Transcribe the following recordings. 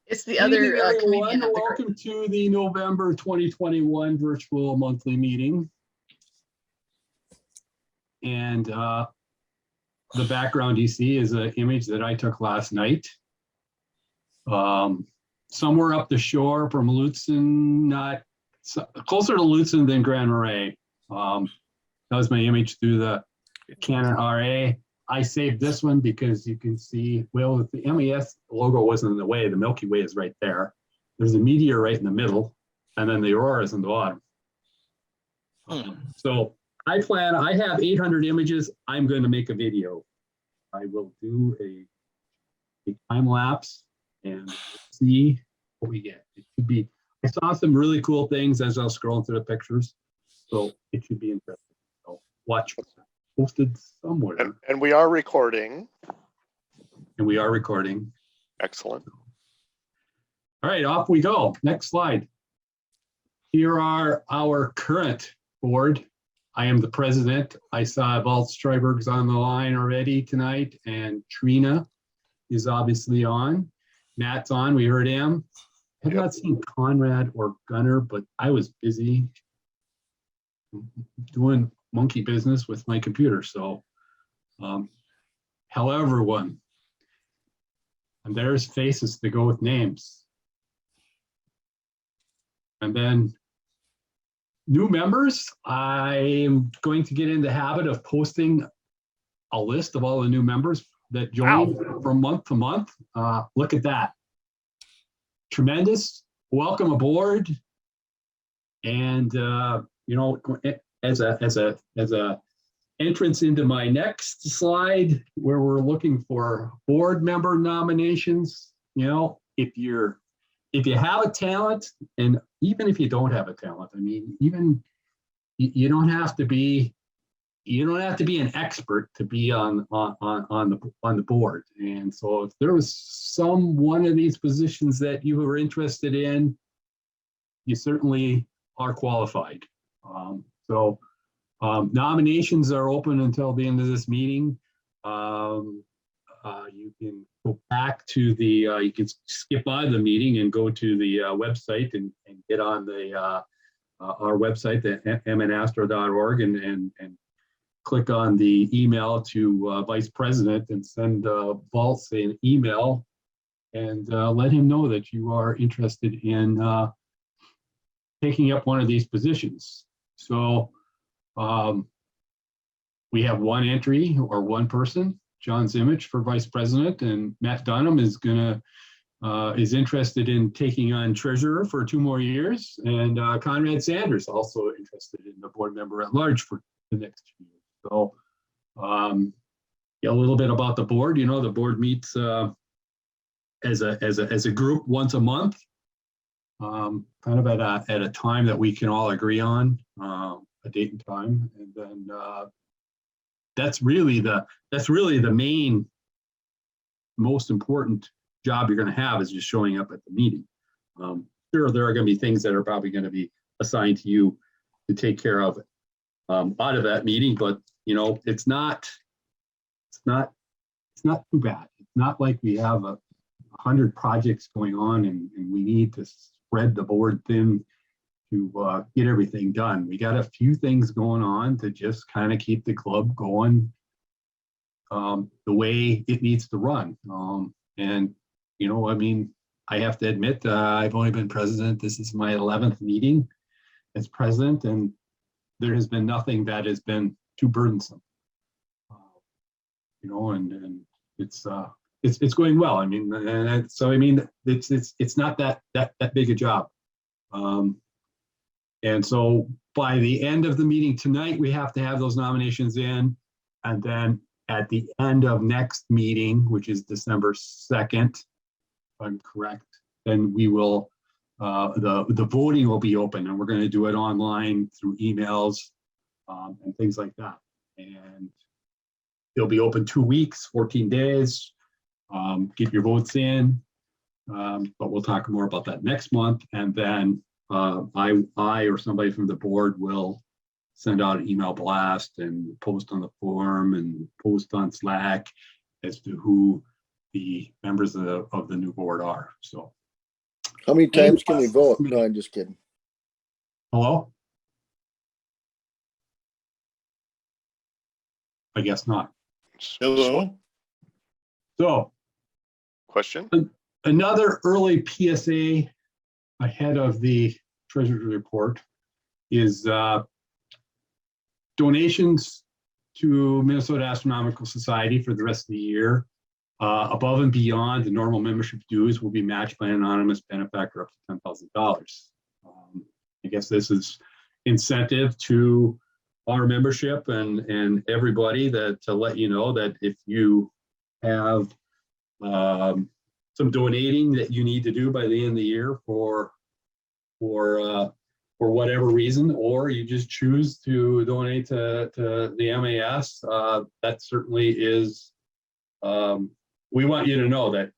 It's the Good other evening, everyone. comedian of the group. Welcome to the November 2021 virtual monthly meeting. And the background you see is an image that I took last night. Somewhere up the shore from Lutzen, closer to Lutzen than Grand Marais. That was my image through the Canon RA. I saved this one because you can see, well, if the MES logo wasn't in the way, the Milky Way is right there. There's a meteor right in the middle, and then the aurora is in the bottom. So I have 800 images. I'm going to make a video. I will do a time lapse and see what we get. It should be, I saw some really cool things as I was scrolling through the pictures. So it should be interesting. So watch. Posted somewhere. And we are recording. Excellent. All right, off we go. Next slide. Here are our current board. I am the president. I saw Walt Streiberg's on the line already tonight, and Trina is obviously on. Matt's on, we heard him. I have not seen Conrad or Gunnar, but I was busy doing monkey business with my computer. So hello everyone. And there's faces to go with names. And then new members, I'm going to get in the habit of posting a list of all the new members that join from month to month. Look at that. Tremendous. Welcome aboard. And you know, as a entrance into my next slide, where we're looking for board member nominations, you know, if you have a talent, and even if you don't have a talent, I mean, even you don't have to be an expert to be on the board. And so if there was one of these positions that you were interested in, you certainly are qualified. So nominations are open until the end of this meeting. You can go back to you can skip by the meeting and go to the website and get on our website, the mnastro.org, and click on the email to Vice President and send Walt an email and let him know that you are interested in taking up one of these positions. So we have one entry or one person, John Zimmich for Vice President, and Matt Dunham is interested in taking on Treasurer for 2 more years, and Conrad Sanders also interested in the board member at large for the next 2 years. So yeah, a little bit about the board. You know, the board meets as a group once a month, kind of at a time that we can all agree on, a date and time, and then that's really the main, most important job you're going to have, is just showing up at the meeting. Sure, there are going to be things that are probably going to be assigned to you to take care of out of that meeting, but you know, it's not too bad. It's not like we have 100 projects going on and we need to spread the board thin to get everything done. We got a few things going on to just kind of keep the club going the way it needs to run. And, you know, I mean, I have to admit, I've only been president. This is my 11th meeting as president, and there has been nothing that has been too burdensome. You know, and it's going well. I mean, so I mean, it's not that big a job. And so by the end of the meeting tonight, we have to have those nominations in, and then at the end of next meeting, which is December 2nd, if I'm correct, then we will the voting will be open, and we're going to do it online through emails and things like that. And it'll be open 2 weeks, 14 days. Get your votes in, but we'll talk more about that next month. And then I or somebody from the board will send out an email blast and post on the forum and post on Slack as to who the members of the new board are. So, How many times can we vote? No, I'm just kidding. hello? I guess not. Hello? So, Question? another early PSA ahead of the treasurer's report is donations to Minnesota Astronomical Society for the rest of the year. Above and beyond the normal membership dues will be matched by an anonymous benefactor up to $10,000. I guess this is incentive to our membership and everybody that to let you know that if you have some donating that you need to do by the end of the year for whatever reason, or you just choose to donate to the MAS, that certainly is. We want you to know that,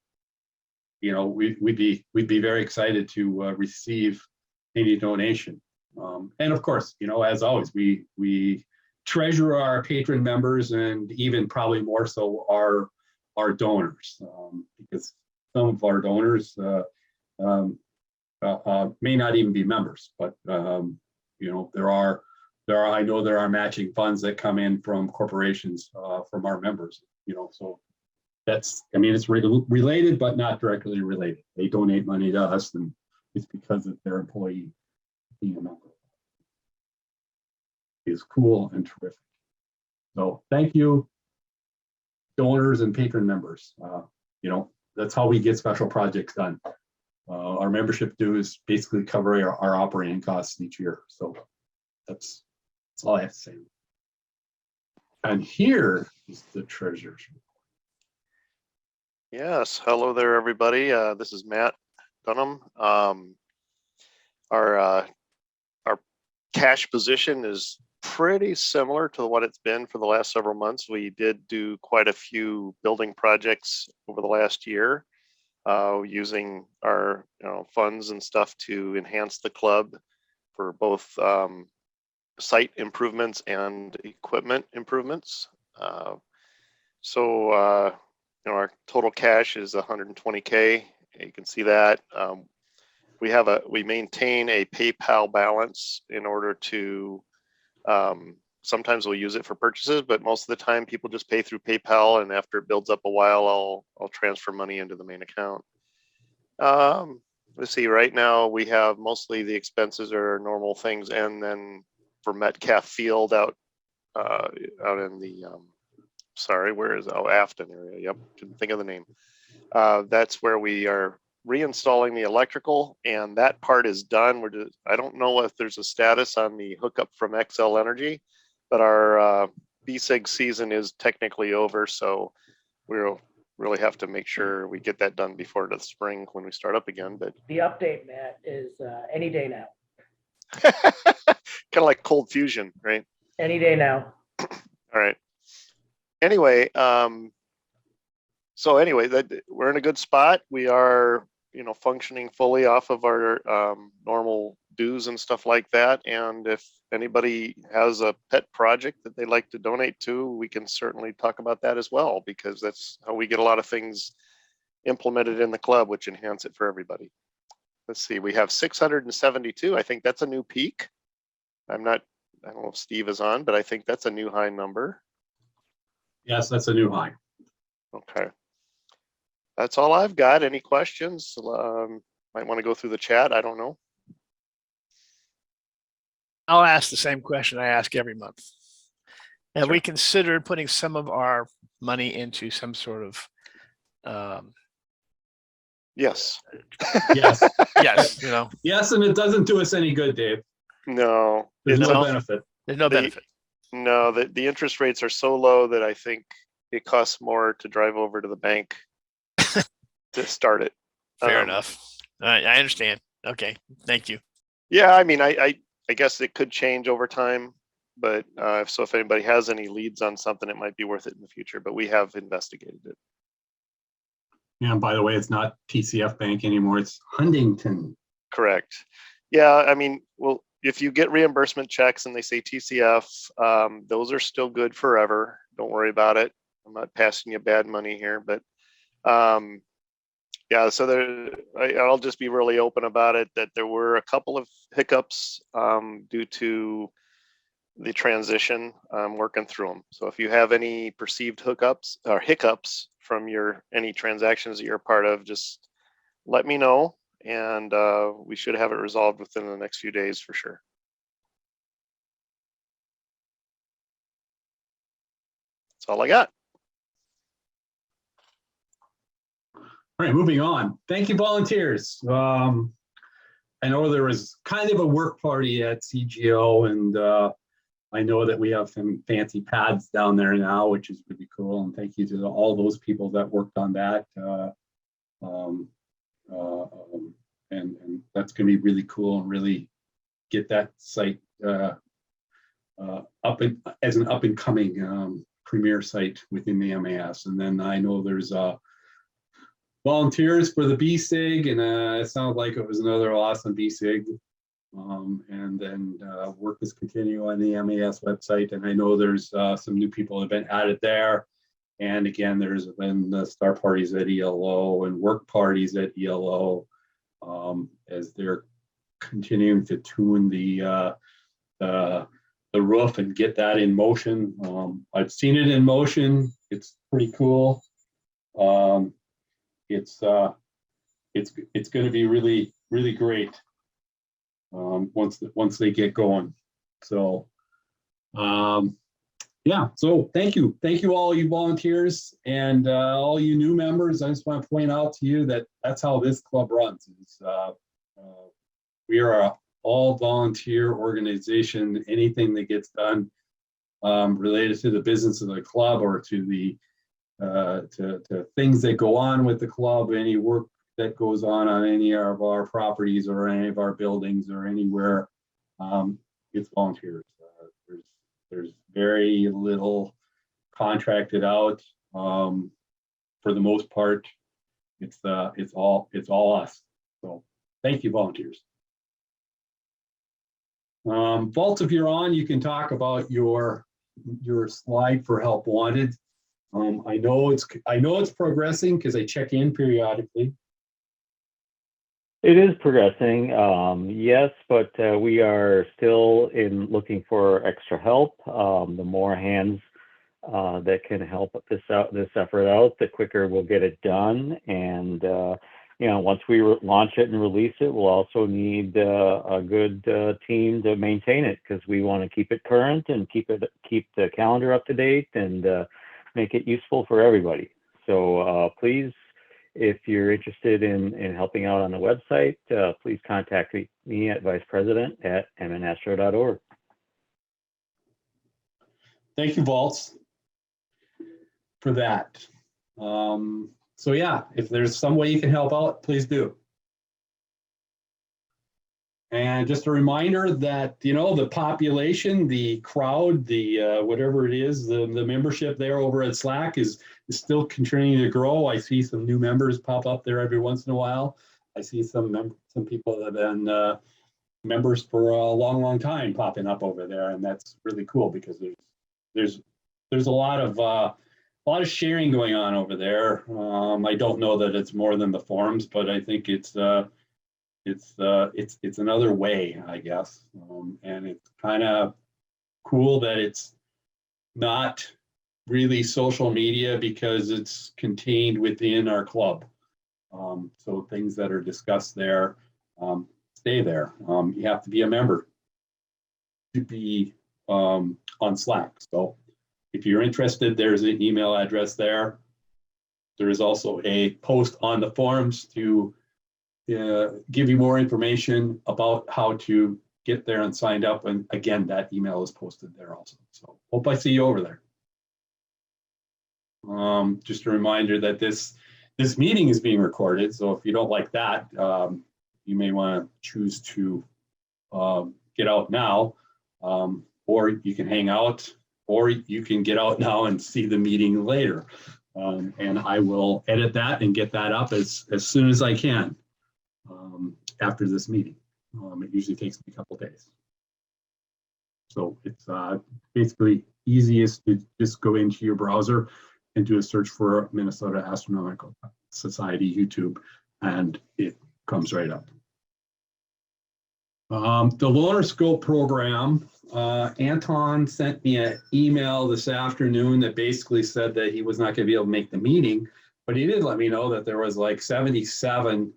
you know, we'd be very excited to receive any donation. And of course, you know, as always, we treasure our patron members and even probably more so our donors, because some of our donors may not even be members, but you know, there are I know there are matching funds that come in from corporations from our members, you know, so that's, I mean, it's related but not directly related. They donate money to us, and it's because of their employee being a member. Is cool and terrific. So thank you, donors and patron members. You know, that's how we get special projects done. Our membership dues basically cover our operating costs each year. So that's all I have to say. And here is the treasurer's report. Yes. Hello there, everybody. This is Matt Burnham. Our cash position is pretty similar to what it's been for the last several months. We did do quite a few building projects over the last year, using our funds and stuff to enhance the club for both site improvements and equipment improvements. So our total cash is 120K. You can see that. We maintain a PayPal balance in order to, sometimes we'll use it for purchases, but most of the time people just pay through PayPal, and after it builds up a while, I'll transfer money into the main account. Let's see, right now we have mostly the expenses are normal things, and then for Metcalf Field out in the, sorry, where is it? Oh, Afton area. Yep, couldn't think of the name. That's where we are reinstalling the electrical, and that part is done. I don't know if there's a status on the hookup from XL Energy, but our BSIG season is technically over, so we'll really have to make sure we get that done before the spring when we start up again. But the update, Matt, is any day now. Kind of like cold fusion, right? Any day now. All right. Anyway, so anyway, we're in a good spot. We are, functioning fully off of our normal dues and stuff like that. And if anybody has a pet project that they'd like to donate to, we can certainly talk about that as well, because that's how we get a lot of things implemented in the club, which enhance it for everybody. Let's see, we have 672. I think that's a new peak. I don't know if Steve is on, but I think that's a new high number. Yes, that's a new high. Okay. That's all I've got. Any questions? Might want to go through the chat. I don't know. I'll ask the same question I ask every month. Have Sure. we considered putting some of our money into some sort of Yes. Yes. yes, Yes, and it doesn't do us any good, Dave. No. There's It's no all- benefit. there's no benefit. No, the interest rates are so low that I think it costs more to drive over to the bank to start it. Fair enough. I understand. Okay, thank you. Yeah, I mean, I guess it could change over time, but if anybody has any leads on something, it might be worth it in the future, but we have investigated it. And by the way, it's not TCF Bank anymore. It's Huntington. Correct. Yeah, I mean, well, if you get reimbursement checks and they say TCF, those are still good forever. Don't worry about it. I'm not passing you bad money here, but Yeah, so I'll just be really open about it, that there were a couple of hiccups due to the transition. I'm working through them. So if you have any perceived hookups or hiccups from any transactions that you're a part of, just let me know, and we should have it resolved within the next few days for sure. That's all I got. All right, moving on. Thank you, volunteers. I know there was kind of a work party at CGO, and I know that we have some fancy pads down there now, which is really cool. And thank you to all those people that worked on that. And that's going to be really cool and really get that site as an up and coming premier site within the MAS. And then I know there's volunteers for the BSIG, and it sounded like it was another awesome BSIG. And then work is continuing on the MAS website, and I know there's some new people that have been added there. And again, there's been the star parties at ELO and work parties at ELO as they're continuing to tune the roof and get that in motion. I've seen it in motion. It's pretty cool. It's going to be really, really great once they get going. So yeah, so thank you all you volunteers and all you new members. I just want to point out to you that that's how this club runs. We are a all volunteer organization. Anything that gets done related to the business of the club or to the to things that go on with the club, any work that goes on any of our properties or any of our buildings or anywhere, it's volunteers. There's very little contracted out. For the most part, it's all us. So thank you, volunteers. Vault, if you're on, you can talk about your slide for help wanted. I know it's progressing because I check in periodically. It is progressing, yes, but we are still looking for extra help. The more hands that can help this effort out, the quicker we'll get it done. And once we launch it and release it, we'll also need a good team to maintain it, because we want to keep it current and keep the calendar up to date and make it useful for everybody. So please, if you're interested in helping out on the website, please contact me at vicepresident@mnastro.org. Thank you, Vaults, for that. So yeah, if there's some way you can help out, please do. And just a reminder that, the population, the crowd, the whatever it is, the membership there over at Slack is still continuing to grow. I see some new members pop up there every once in a while. I see some people that have been members for a long time popping up over there, and that's really cool because there's a lot of sharing going on over there. I don't know that it's more than the forums, but I think it's another way, I guess, and it's kind of cool that it's not really social media because it's contained within our club. So things that are discussed there stay there. You have to be a member to be on Slack. So if you're interested, there's an email address there. There is also a post on the forums to give you more information about how to get there and signed up. And again, that email is posted there also. So hope I see you over there. Just a reminder that this meeting is being recorded. So if you don't like that, you may want to choose to get out now, or you can hang out, or you can get out now and see the meeting later. And I will edit that and get that up as soon as I can. After this meeting. It usually takes me a couple days. So it's basically easiest to just go into your browser, and do a search for Minnesota Astronomical Society YouTube, and it comes right up. The Lunar Scope program, Anton sent me an email this afternoon that basically said that he was not going to be able to make the meeting, but he did let me know that there was like 77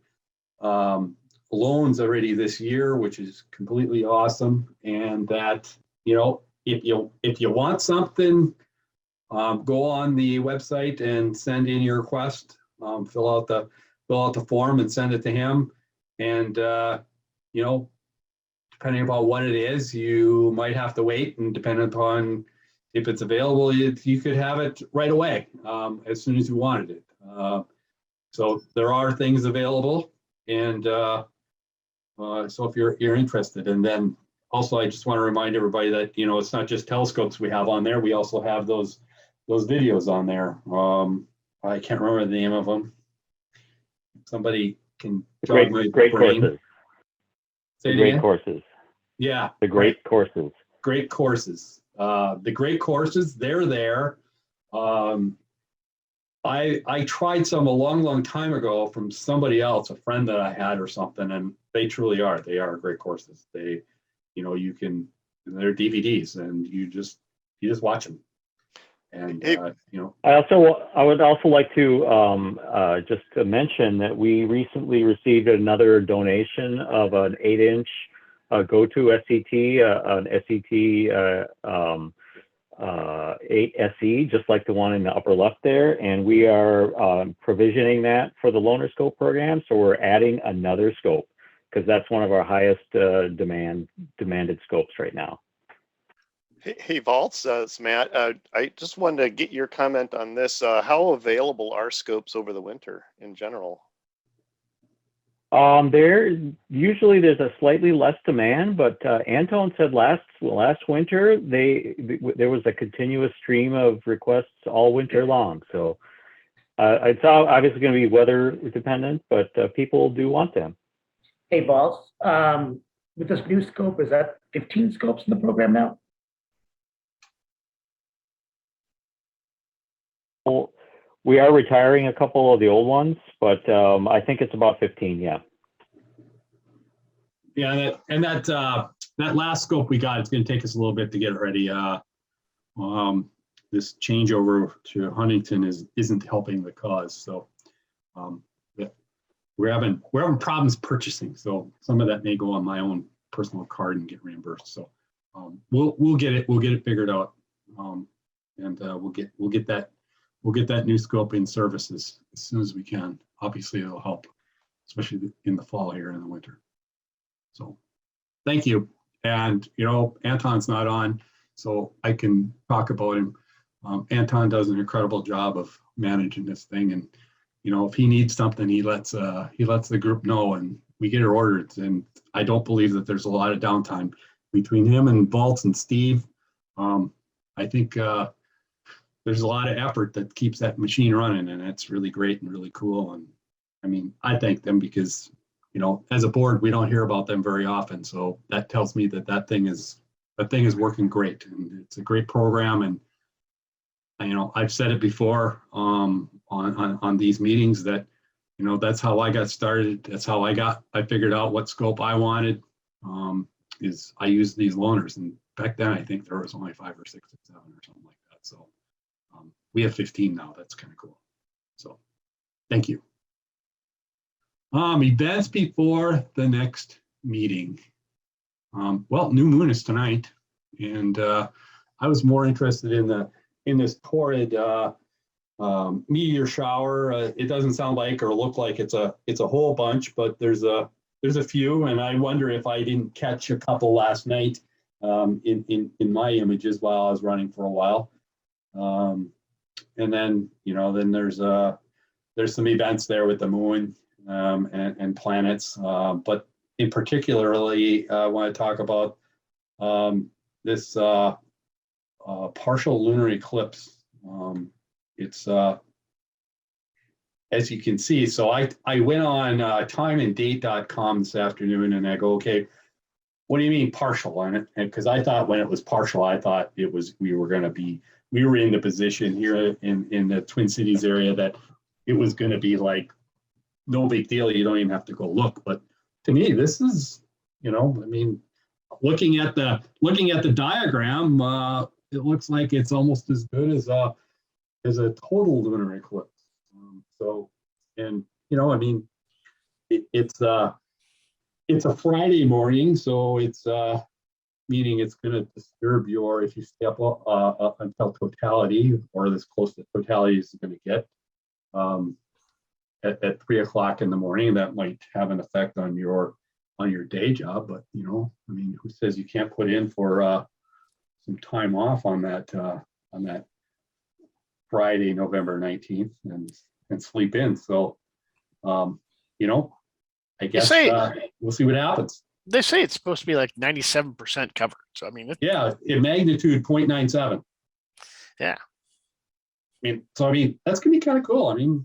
loans already this year, which is completely awesome. And that, you know, if you want something, go on the website and send in your request. Fill out the form and send it to him. And you know, depending upon what it is, you might have to wait, and depending upon if it's available, you could have it right away as soon as you wanted it. So there are things available, and so if you're interested. And then also, I just want to remind everybody that, you know, it's not just telescopes we have on there. We also have those videos on there. I can't remember the name of them. Somebody can jog my Great brain. courses. Say it Great again? courses. Yeah. The great courses. Great courses. The great courses, they're there. I tried some a long time ago from somebody else, a friend that I had or something, and they truly are. They are great courses. They, you know, they're DVDs, and you just watch them. And you know, I would also like to just to mention that we recently received another donation of an 8-inch GoTo SET, an SET 8 SE, just like the one in the upper left there, and we are provisioning that for the Lunar Scope program. So we're adding another scope because that's one of our highest demanded scopes right now. Hey, Vaults, it's Matt. I just wanted to get your comment on this. How available are scopes over the winter in general? Usually there's a slightly less demand, but Anton said last winter there was a continuous stream of requests all winter long. So it's obviously going to be weather dependent, but people do want them. Hey, Balls, with this new scope, is that 15 scopes in the program now? Well, we are retiring a couple of the old ones, but I think it's about 15. Yeah. Yeah, that last scope we got, it's going to take us a little bit to get it ready. This changeover to Huntington isn't helping the cause. So we're having problems purchasing. So some of that may go on my own personal card and get reimbursed. So we'll get it figured out, and we'll get that new scope in services as soon as we can. Obviously, it'll help, especially in the fall here and in the winter. So thank you. And, you know, Anton's not on, so I can talk about him. Anton does an incredible job of managing this thing. And, you know, if he needs something, he lets the group know, and we get it ordered. And I don't believe that there's a lot of downtime between him and Vaults and Steve. I think there's a lot of effort that keeps that machine running, and it's really great and really cool. And I mean, I thank them because, you know, as a board, we don't hear about them very often. So that tells me that thing is working great, and it's a great program. And, you know, I've said it before on these meetings that, you know, that's how I got started. That's how I figured out what scope I wanted, is I used these loaners. And back then, I think there was only 5 or 6 or 7 or something like that. So we have 15 now. That's kind of cool. So thank you. Events before the next meeting. Well, new moon is tonight, and I was more interested in this torrid meteor shower. It doesn't sound like or look like it's a whole bunch, but there's a few, and I wonder if I didn't catch a couple last night in my images while I was running for a while. And then, you know, then there's some events there with the moon and planets, but in particularly, I want to talk about this partial lunar eclipse. It's as you can see, so I went on timeanddate.com this afternoon, and I go, okay, What do you mean partial on it? Because I thought when it was partial, I thought it was we were in the position here in the Twin Cities area that it was going to be like no big deal. You don't even have to go look. But to me, this is, I mean, looking at the diagram, it looks like it's almost as good as a total lunar eclipse. I mean, it's a Friday morning, so it's meaning it's going to disturb your, if you step up until totality, or as close to totality as it's going to get, at 3 o'clock in the morning. That might have an effect on your day job, but I mean, who says you can't put in for some time off on that Friday, November 19th, and sleep in. So, I guess we'll see what happens. They say it's supposed to be like 97% covered. So I mean, in magnitude 0.97. Yeah. I mean, that's gonna be kind of cool. I mean,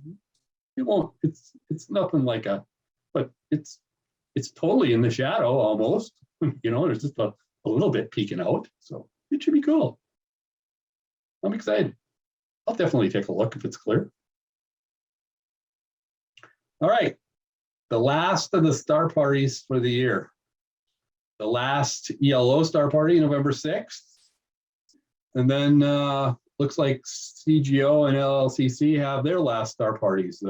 it won't. It's nothing like but it's totally in the shadow almost. There's just a little bit peeking out, so it should be cool. I'm excited. I'll definitely take a look if it's clear. All right, the last of the star parties for the year. The last ELO star party, November 6th. And then looks like CGO and LLCC have their last star parties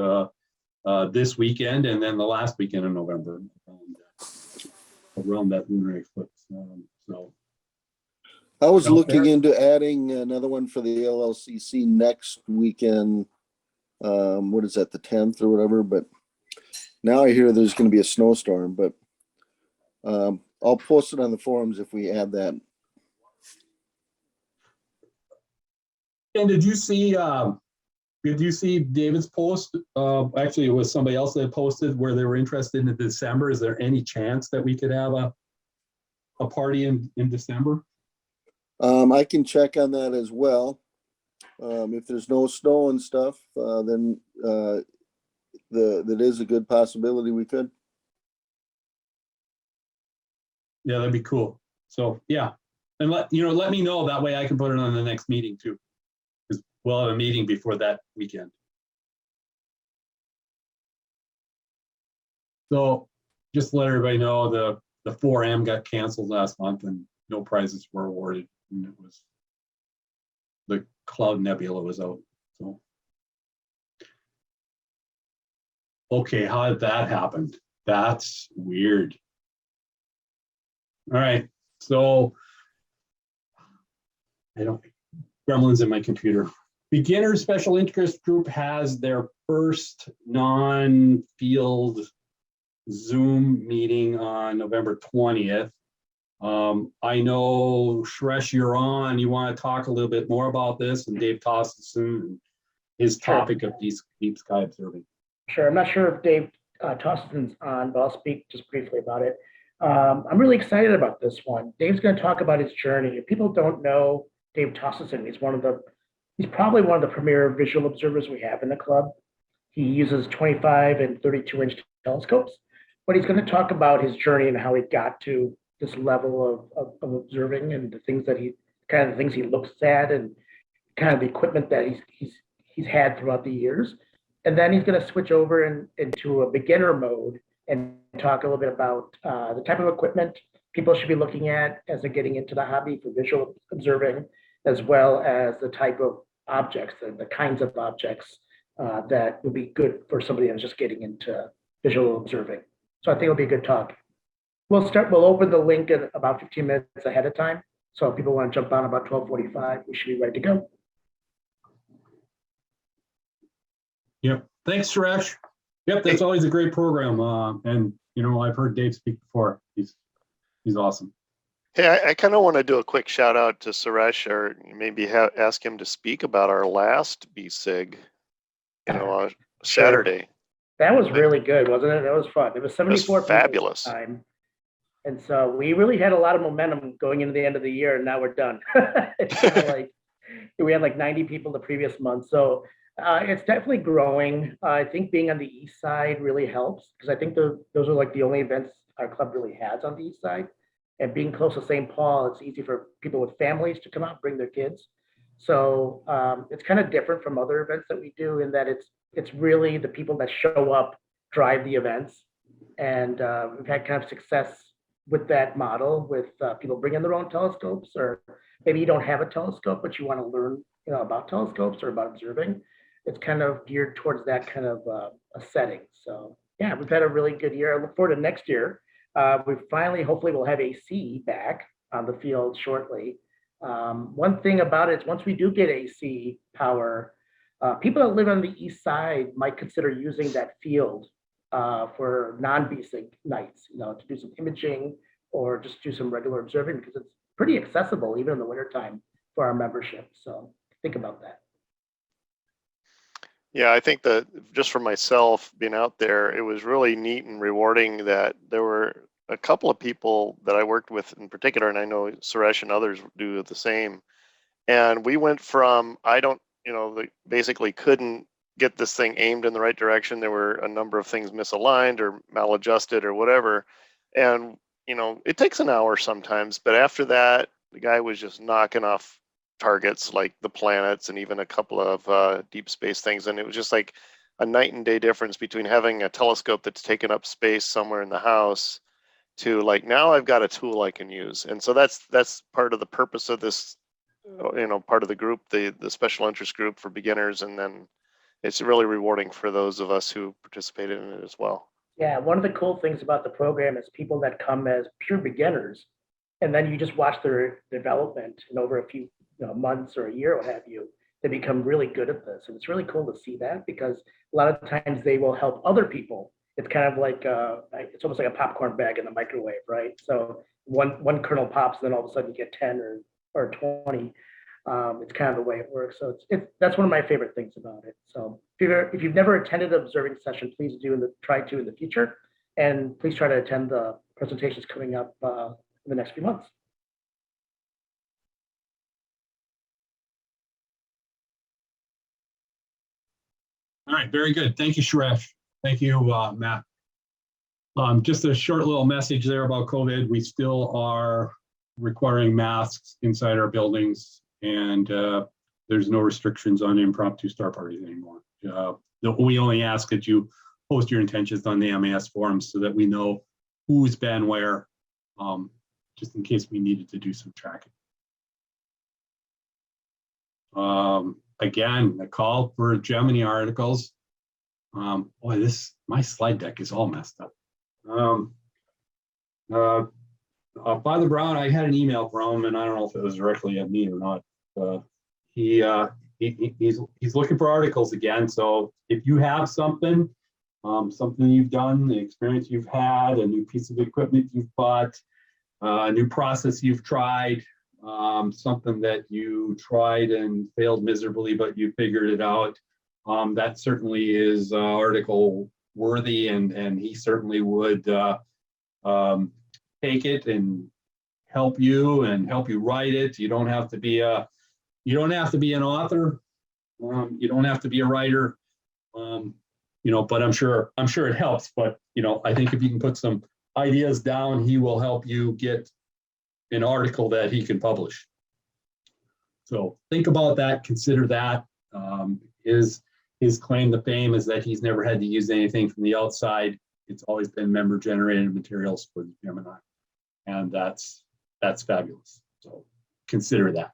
this weekend, and then the last weekend in November around that lunar eclipse. I was looking into adding another one for the LLCC next weekend. What is that, the 10th or whatever? But now I hear there's going to be a snowstorm, but I'll post it on the forums if we add that. And did you see David's post? Actually, it was somebody else that posted where they were interested in December. Is there any chance that we could have a party in December? I can check on that as well. If there's no snow and stuff, then that is a good possibility we could. Yeah, that'd be cool. So yeah, and let me know, that way I can put it on the next meeting too, because we'll have a meeting before that weekend. So just to let everybody know, the 4M got canceled last month and no prizes were awarded, and it was the Cloud Nebula was out. So okay, how did that happen? That's weird. All right, so gremlins in my computer. Beginner Special Interest Group has their first non-field Zoom meeting on November 20th. I know, Shresh, you're on. You want to talk a little bit more about this, and Dave Tostenson and his topic of deep sky observing. Sure. I'm not sure if Dave Tostenson's on, but I'll speak just briefly about it. I'm really excited about this one. Dave's going to talk about his journey. If people don't know Dave Tostenson, he's probably one of the premier visual observers we have in the club. He uses 25 and 32-inch telescopes, but he's going to talk about his journey and how he got to this level of observing, and the things that the things he looks at, and kind of the equipment that he's had throughout the years. And then he's going to switch over into a beginner mode and talk a little bit about the type of equipment people should be looking at as they're getting into the hobby for visual observing, as well as the type of objects and the kinds of objects that would be good for somebody that's just getting into visual observing. So I think it'll be a good talk. We'll open the link in about 15 minutes ahead of time. So if people want to jump on about 12:45, we should be ready to go. Yep. Thanks, Suresh. Yep, that's always a great program. And I've heard Dave speak before. He's awesome. Hey, I kind of want to do a quick shout out to Suresh, or maybe ask him to speak about our last BSIG, Saturday. That was really good, wasn't it? That was fun. It was 74 was fabulous. People this time. And so we really had a lot of momentum going into the end of the year, and now we're done. It's kind of like we had like 90 people the previous month. So it's definitely growing. I think being on the east side really helps, because I think those are like the only events our club really has on the east side. And being close to St. Paul, it's easy for people with families to come out, bring their kids. So it's kind of different from other events that we do in that it's really the people that show up drive the events. And we've had kind of success with that model with people bringing their own telescopes, or maybe you don't have a telescope, but you want to learn about telescopes or about observing. It's kind of geared towards that kind of a setting. So yeah, we've had a really good year. I look forward to next year. We finally, hopefully we'll have AC back on the field shortly. One thing about it is once we do get AC power, people that live on the east side might consider using that field for non-basic nights, to do some imaging or just do some regular observing, because it's pretty accessible even in the wintertime for our membership. So think about that. Yeah, I think that just for myself being out there, it was really neat and rewarding that there were a couple of people that I worked with in particular, and I know Suresh and others do the same. And we went from, basically couldn't get this thing aimed in the right direction. There were a number of things misaligned or maladjusted or whatever. And, it takes an hour sometimes, but after that, the guy was just knocking off targets like the planets and even a couple of deep space things. And it was just like a night and day difference between having a telescope that's taken up space somewhere in the house to like, now I've got a tool I can use. And so that's part of the purpose of this, part of the group, the special interest group for beginners. And then it's really rewarding for those of us who participated in it as well. Yeah, one of the cool things about the program is people that come as pure beginners, and then you just watch their development, and over a few months or a year, what have you, they become really good at this. And it's really cool to see that, because a lot of times they will help other people. It's kind of like, it's almost like a popcorn bag in the microwave, right? So one kernel pops, and then all of a sudden you get 10 or 20. It's kind of the way it works. So that's one of my favorite things about it. So if you've never attended an observing session, please try to in the future, and please try to attend the presentations coming up in the next few months. All right, very good. Thank you, Suresh. Thank you, Matt. Just a short little message there about COVID. We still are requiring masks inside our buildings, and there's no restrictions on impromptu star parties anymore. We only ask that you post your intentions on the MAS forums so that we know who's been where, just in case we needed to do some tracking. Again, the call for Gemini articles. Boy, my slide deck is all messed up. Father Brown, I had an email from him, and I don't know if it was directly at me or not. He's looking for articles again. So if you have something you've done, the experience you've had, a new piece of equipment you've bought, a new process you've tried, something that you tried and failed miserably, but you figured it out, that certainly is article worthy, and he certainly would take it and help you write it. You don't have to be an author. You don't have to be a writer. But I'm sure it helps. But I think if you can put some ideas down, he will help you get an article that he can publish. So think about that. Consider that. His claim to fame is that he's never had to use anything from the outside. It's always been member-generated materials for the Gemini, and that's fabulous. So consider that.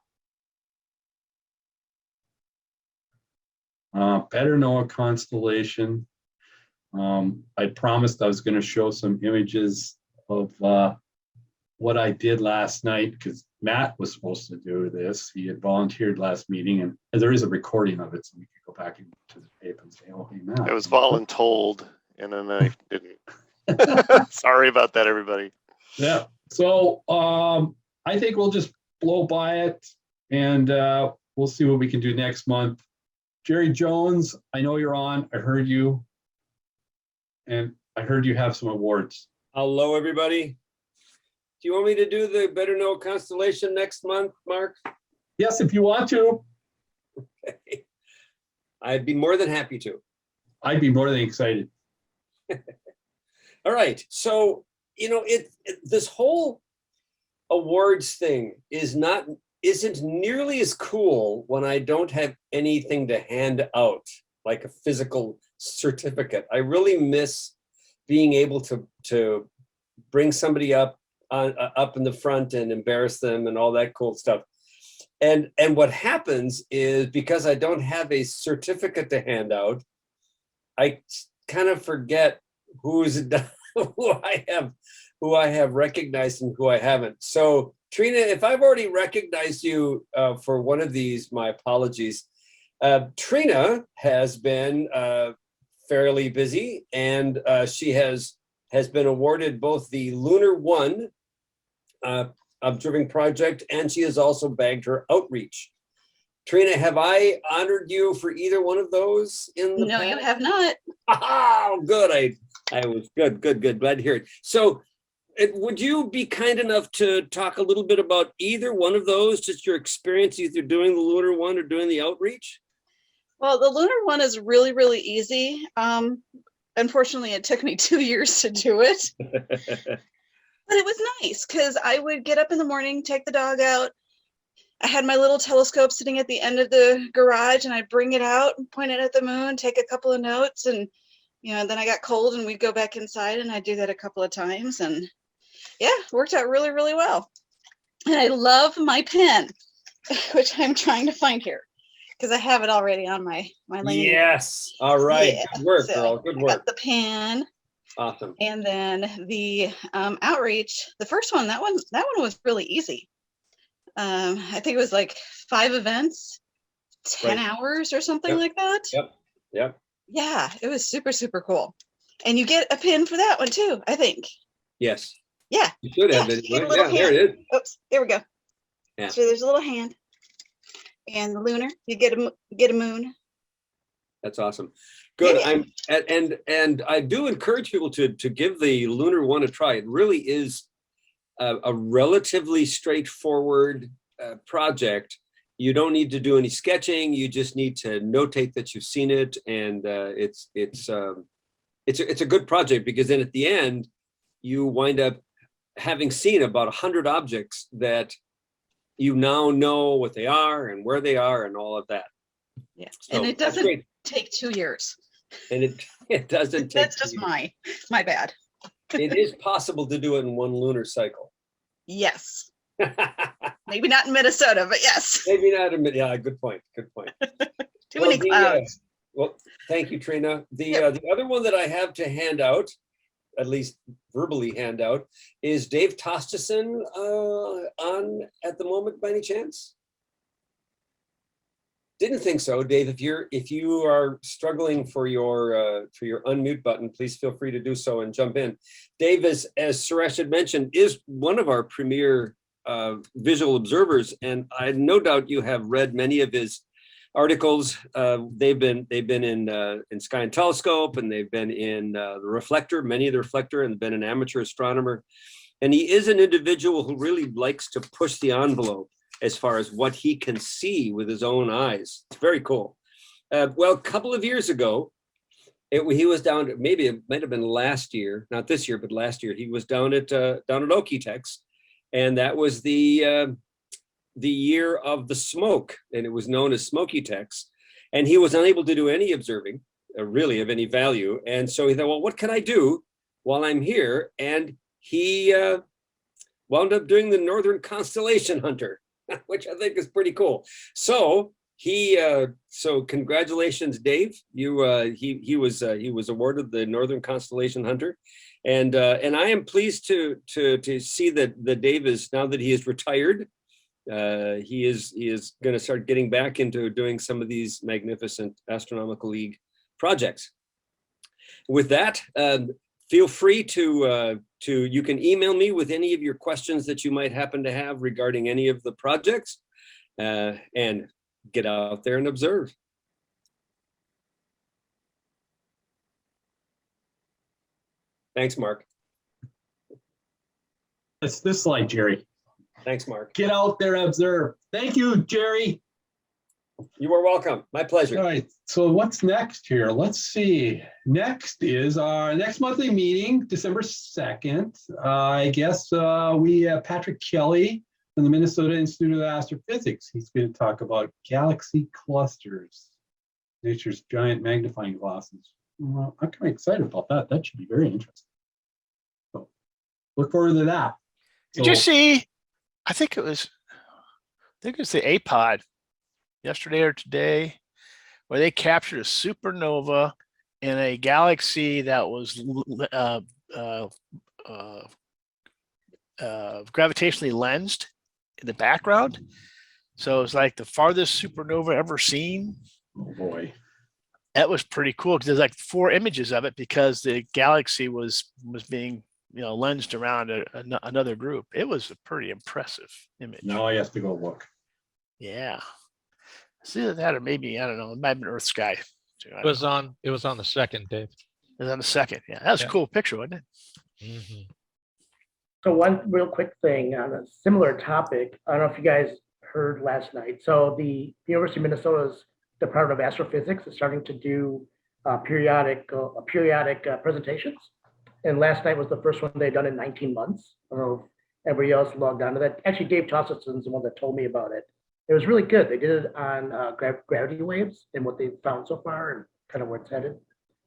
Better know a constellation. I promised I was going to show some images of what I did last night, because Matt was supposed to do this. He had volunteered last meeting, and there is a recording of it, so we could go back into the tape and say, "Oh, hey, Matt." I was voluntold, and then I didn't. Sorry about that, everybody. Yeah. So I think we'll just blow by it, and we'll see what we can do next month. Jerry Jones, I know you're on. I heard you, and I heard you have some awards. Hello, everybody. Do you want me to do the Better Know Constellation next month, Mark? Yes, if you want to. Okay. I'd be more than happy to. I'd be more than excited. All right. So, this whole awards thing isn't nearly as cool when I don't have anything to hand out, like a physical certificate. I really miss being able to bring somebody up in the front and embarrass them and all that cool stuff. And what happens is, because I don't have a certificate to hand out, I kind of forget who I have recognized and who I haven't. So Trina, if I've already recognized you for one of these, my apologies. Trina has been fairly busy, and she has been awarded both the Lunar 1 observing project, and she has also bagged her outreach. Trina, have I honored you for either one of those in the No, past? you have not. Oh, good. I was good. Glad to hear it. So would you be kind enough to talk a little bit about either one of those, just your experience either doing the Lunar 1 or doing the outreach? Well, the Lunar 1 is really, really easy. Unfortunately, it took me 2 years to do it. But it was nice because I would get up in the morning, take the dog out. I had my little telescope sitting at the end of the garage, and I'd bring it out and point it at the moon, take a couple of notes, and then I got cold and we'd go back inside, and I'd do that a couple of times, and yeah, it worked out really, really well. And I love my pen, which I'm trying to find here because I have it already on my lane. Yes. All right. Yeah, Good work, so girl. Good I work. got the pen. Awesome. And then the outreach, the first one, that one was really easy. I think it was like 5 events, 10 hours or something like that. Yep. Yeah, it was super, super cool. And you get a pin for that one too, I think. Yes. Yeah. You should have Yeah, it. you get a Yeah, little there it is. Oops, there we go. Yeah. So there's a little hand. And the lunar, you get a moon. That's awesome. Good. Yeah. And I do encourage people to give the Lunar 1 a try. It really is a relatively straightforward project. You don't need to do any sketching. You just need to notate that you've seen it, and it's a good project, because then at the end you wind up having seen about 100 objects that you now know what they are and where they are and all of that. Yeah, So and it doesn't take 2 years. And it doesn't take. That's just my bad. It is possible to do it in one lunar cycle. Yes. Maybe not in Minnesota, but yes. Maybe not in, yeah, good point. Too many clouds. Well, thank you, Trina. The other one that I have to hand out, at least verbally hand out, is Dave Tosteson on at the moment by any chance? Didn't think so, Dave. If you are struggling for your unmute button, please feel free to do so and jump in. Dave, as Suresh had mentioned, is one of our premier visual observers, and I no doubt you have read many of his articles. They've been in Sky and Telescope, and they've been in the Reflector, many of the Reflector, and been an amateur astronomer. And he is an individual who really likes to push the envelope as far as what he can see with his own eyes. It's very cool. Well, a couple of years ago, he was down, maybe it might have been last year, not this year, but last year, he was down at Okie-Tex, and that was the year of the smoke, and it was known as Smoky-Tex, and he was unable to do any observing, really of any value, and so he thought, well, what can I do while I'm here? And he wound up doing the Northern Constellation Hunter, which I think is pretty cool. So so congratulations, Dave. He was awarded the Northern Constellation Hunter, and I am pleased to see that Dave is, now that he is retired, he is going to start getting back into doing some of these magnificent Astronomical League projects. With that, feel free you can email me with any of your questions that you might happen to have regarding any of the projects, and get out there and observe. Thanks, Mark. It's this slide, Jerry. Thanks, Mark. Get out there, observe. Thank you, Jerry. You are welcome. My pleasure. All right, so what's next here? Let's see. Next is our next monthly meeting, December 2nd. I guess we have Patrick Kelly from the Minnesota Institute of Astrophysics. He's going to talk about galaxy clusters, nature's giant magnifying glasses. Well, I'm kind of excited about that. That should be very interesting. So look forward to that. Did you see? I think it was the APOD yesterday or today, where they captured a supernova in a galaxy that was gravitationally lensed in the background. So it's like the farthest supernova ever seen. Oh boy. That was pretty cool because there's like 4 images of it because the galaxy was being lensed around another group. It was a pretty impressive image. Now I have to go look. Yeah. It's either that or maybe, I don't know, it might have been Earth Sky. It was on the 2nd, Dave. It was on the 2nd. Yeah, that was a Yeah. cool picture, wasn't it? Mhm. So one real quick thing on a similar topic. I don't know if you guys heard last night. So the University of Minnesota's Department of Astrophysics is starting to do periodic presentations. And last night was the first one they've done in 19 months. I don't know if everybody else logged on to that. Actually, Dave Tossison's the one that told me about it. It was really good. They did it on gravity waves and what they've found so far and kind of where it's headed.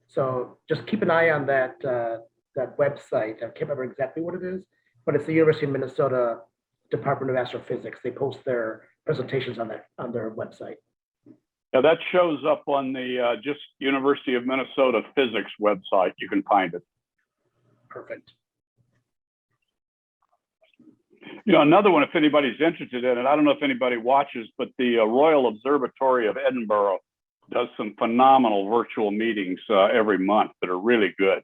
So just keep an eye on that that website. I can't remember exactly what it is, but it's the University of Minnesota Department of Astrophysics. They post their presentations on their website. Yeah, that shows up on the just University of Minnesota physics website. You can find it. Perfect. Another one, if anybody's interested in it, I don't know if anybody watches, but the Royal Observatory of Edinburgh does some phenomenal virtual meetings every month that are really good.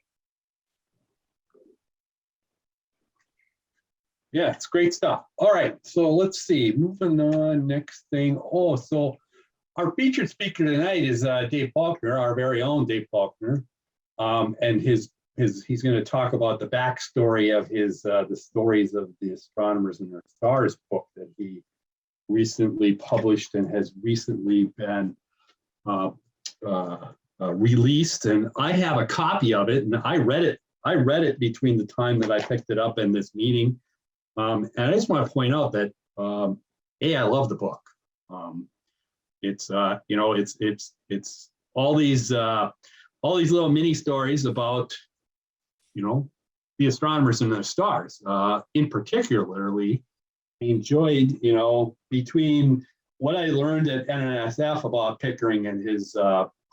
Yeah, it's great stuff. All right, so let's see. Moving on, next thing. Oh, so our featured speaker tonight is Dave Faulkner, our very own Dave Faulkner, and he's going to talk about the backstory of his the stories of the astronomers and their stars book that he recently published and has recently been released. And I have a copy of it, and I read it between the time that I picked it up and this meeting. And I just want to point out that I love the book. It's it's all these little mini stories about the astronomers and their stars. In particularly, I enjoyed between what I learned at NSF about Pickering and his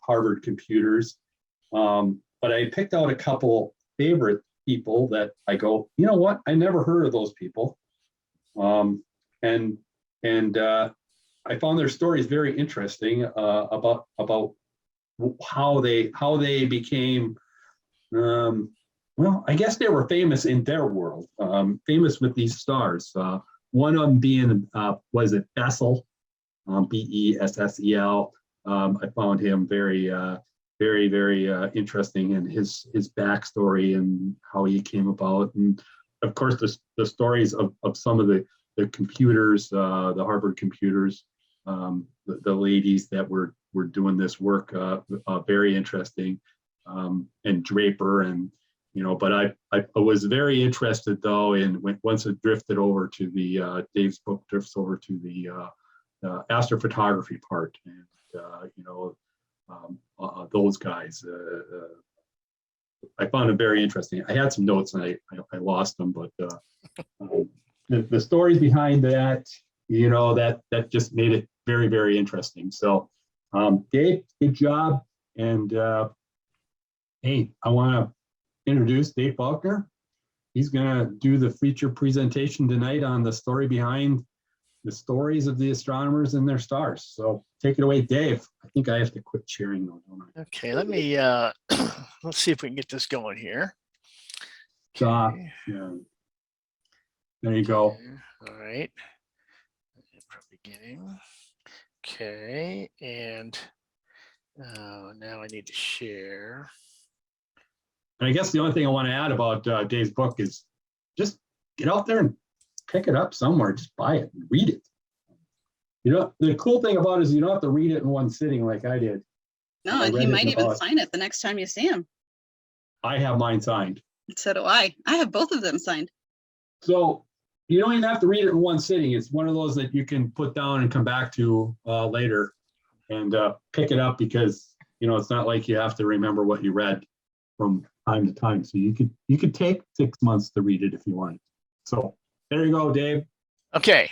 Harvard computers, but I picked out a couple favorite people that I go, you know what? I never heard of those people, and I found their stories very interesting about how they became. Well, I guess they were famous in their world, famous with these stars. One of them being was it Bessel, Bessel. I found him very interesting in his backstory and how he came about, and of course the stories of some of the computers, the Harvard computers, the ladies that were doing this work, very interesting, and Draper, and but I was very interested though in once it drifted over to the Dave's book drifts over to the astrophotography part, and those guys. I found it very interesting. I had some notes and I lost them, but the stories behind that, that just made it very, very interesting. So, Dave, good job. And hey, I want to introduce Dave Faulkner. He's going to do the feature presentation tonight on the story behind the stories of the astronomers and their stars. So take it away, Dave. I think I have to quit sharing though, don't I? Okay, let me let's see if we can get this going here. Stop. Yeah. There you go. Okay, all right. From beginning. Okay, and now I need to share. And I guess the only thing I want to add about Dave's book is just get out there and pick it up somewhere. Just buy it and read it. You know, the cool thing about it is you don't have to read it in one sitting like I did. No, I and he read it might in even about- sign it the next time you see him. I have mine signed. So do I. I have both of them signed. So you don't even have to read it in one sitting. It's one of those that you can put down and come back to later and pick it up, because, you know, it's not like you have to remember what you read from time to time. So you could take 6 months to read it if you want. So there you go, Dave. Okay.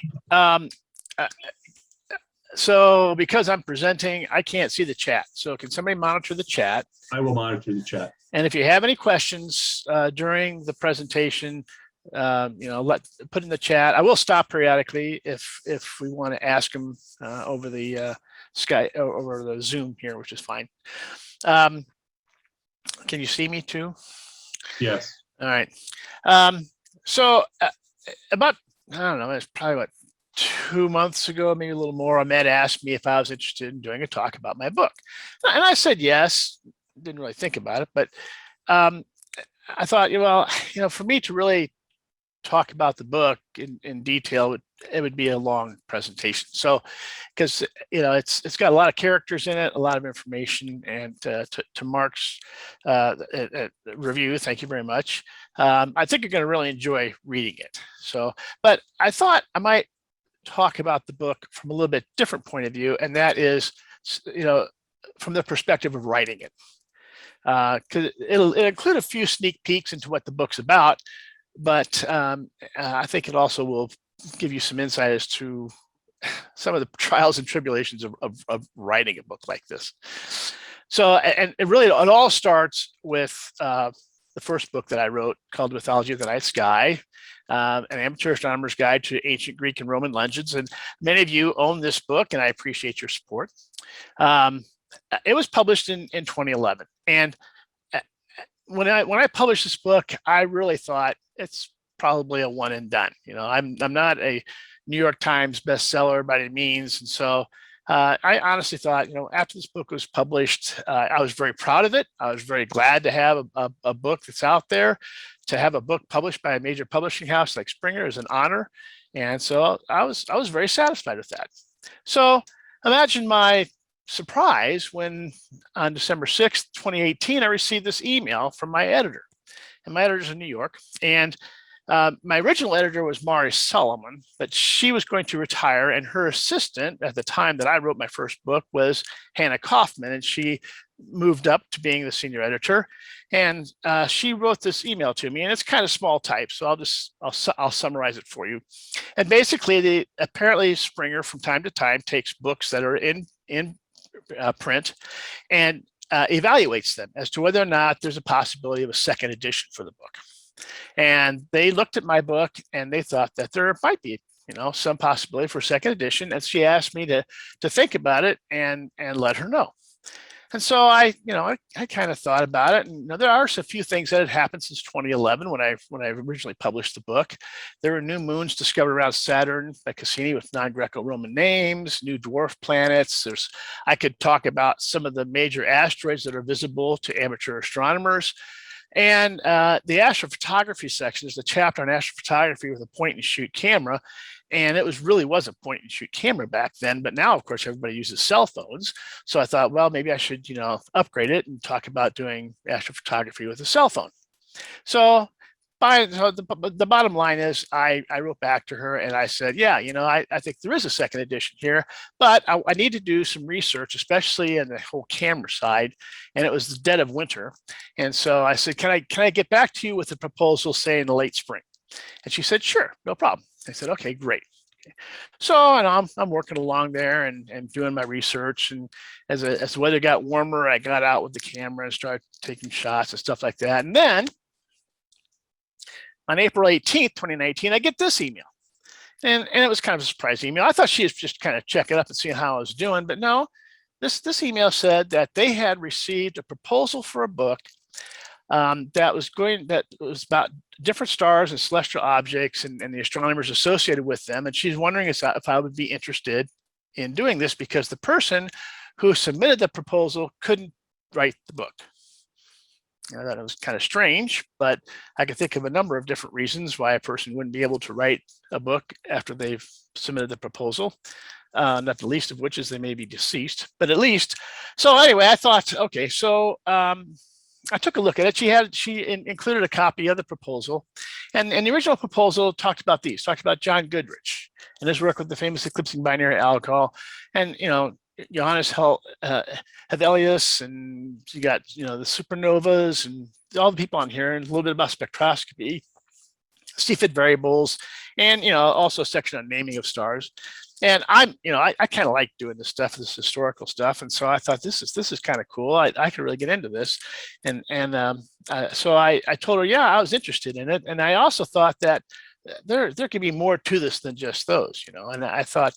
So because I'm presenting, I can't see the chat. So can somebody monitor the chat? I will monitor the chat. And if you have any questions during the presentation, you know, put in the chat. I will stop periodically if we want to ask them over the Skype, over the Zoom here, which is fine. Can you see me too? Yes. All right. So about, I don't know, it's probably what, 2 months ago, maybe a little more, Ahmed asked me if I was interested in doing a talk about my book. And I said yes. Didn't really think about it, but I thought, well, you know, for me to really talk about the book in detail, it would be a long presentation. So, because, you know, it's got a lot of characters in it, a lot of information, and to Mark's review, thank you very much. I think you're going to really enjoy reading it. So, but I thought I might talk about the book from a little bit different point of view, and that is, you know, from the perspective of writing it. Because it'll include a few sneak peeks into what the book's about, but I think it also will give you some insight as to some of the trials and tribulations of writing a book like this. So, and it really, it all starts with the first book that I wrote called Mythology of the Night Sky, an amateur astronomer's guide to ancient Greek and Roman legends. And many of you own this book, and I appreciate your support. It was published in 2011. And when I published this book, I really thought it's probably a one and done. You know, I'm not a New York Times bestseller by any means. And so I honestly thought, you know, after this book was published, I was very proud of it. I was very glad to have a book that's out there. To have a book published by a major publishing house like Springer is an honor. And so I was very satisfied with that. So imagine my surprise when on December 6th, 2018, I received this email from my editor. And my editor's in New York. And my original editor was Mari Solomon, but she was going to retire, and her assistant at the time that I wrote my first book was Hannah Kaufman, and she moved up to being the senior editor. And she wrote this email to me, and it's kind of small type, so I'll summarize it for you. And basically, apparently Springer from time to time takes books that are in print and evaluates them as to whether or not there's a possibility of a second edition for the book. And they looked at my book and they thought that there might be, you know, some possibility for a second edition. And she asked me to think about it and let her know. And so I kind of thought about it, and you know, there are a few things that had happened since 2011 when I originally published the book. There were new moons discovered around Saturn by Cassini with non-Greco-Roman names, new dwarf planets. I could talk about some of the major asteroids that are visible to amateur astronomers. And the astrophotography section is the chapter on astrophotography with a point and shoot camera. And it really was a point and shoot camera back then, but now of course everybody uses cell phones. So I thought, well, maybe I should, you know, upgrade it and talk about doing astrophotography with a cell phone. So the bottom line is I wrote back to her and I said, yeah, you know, I think there is a second edition here, but I need to do some research, especially in the whole camera side. And it was the dead of winter. And so I said, can I get back to you with a proposal, say in the late spring? And she said, sure, no problem. I said, okay, great. So, and I'm working along there and doing my research. And as the weather got warmer, I got out with the camera and started taking shots and stuff like that. And then on April 18th, 2019, I get this email. And it was kind of a surprise email. I thought she was just kind of checking up and seeing how I was doing. But no, this email said that they had received a proposal for a book that was about different stars and celestial objects and the astronomers associated with them. And she's wondering if I would be interested in doing this because the person who submitted the proposal couldn't write the book. I thought it was kind of strange, but I could think of a number of different reasons why a person wouldn't be able to write a book after they've submitted the proposal. Not the least of which is they may be deceased, but at least. So anyway, I thought, okay, so I took a look at it. She included a copy of the proposal, and the original proposal talked about John Goodrich and his work with the famous eclipsing binary alcohol, and Johannes Hevelius, and you got the supernovas and all the people on here, and a little bit about spectroscopy, CFIT variables, and also a section on naming of stars. And I kind of like doing this stuff, this historical stuff, and so I thought this is kind of cool. I could really get into this, and so I told her, yeah, I was interested in it, and I also thought that there could be more to this than just those, And I thought,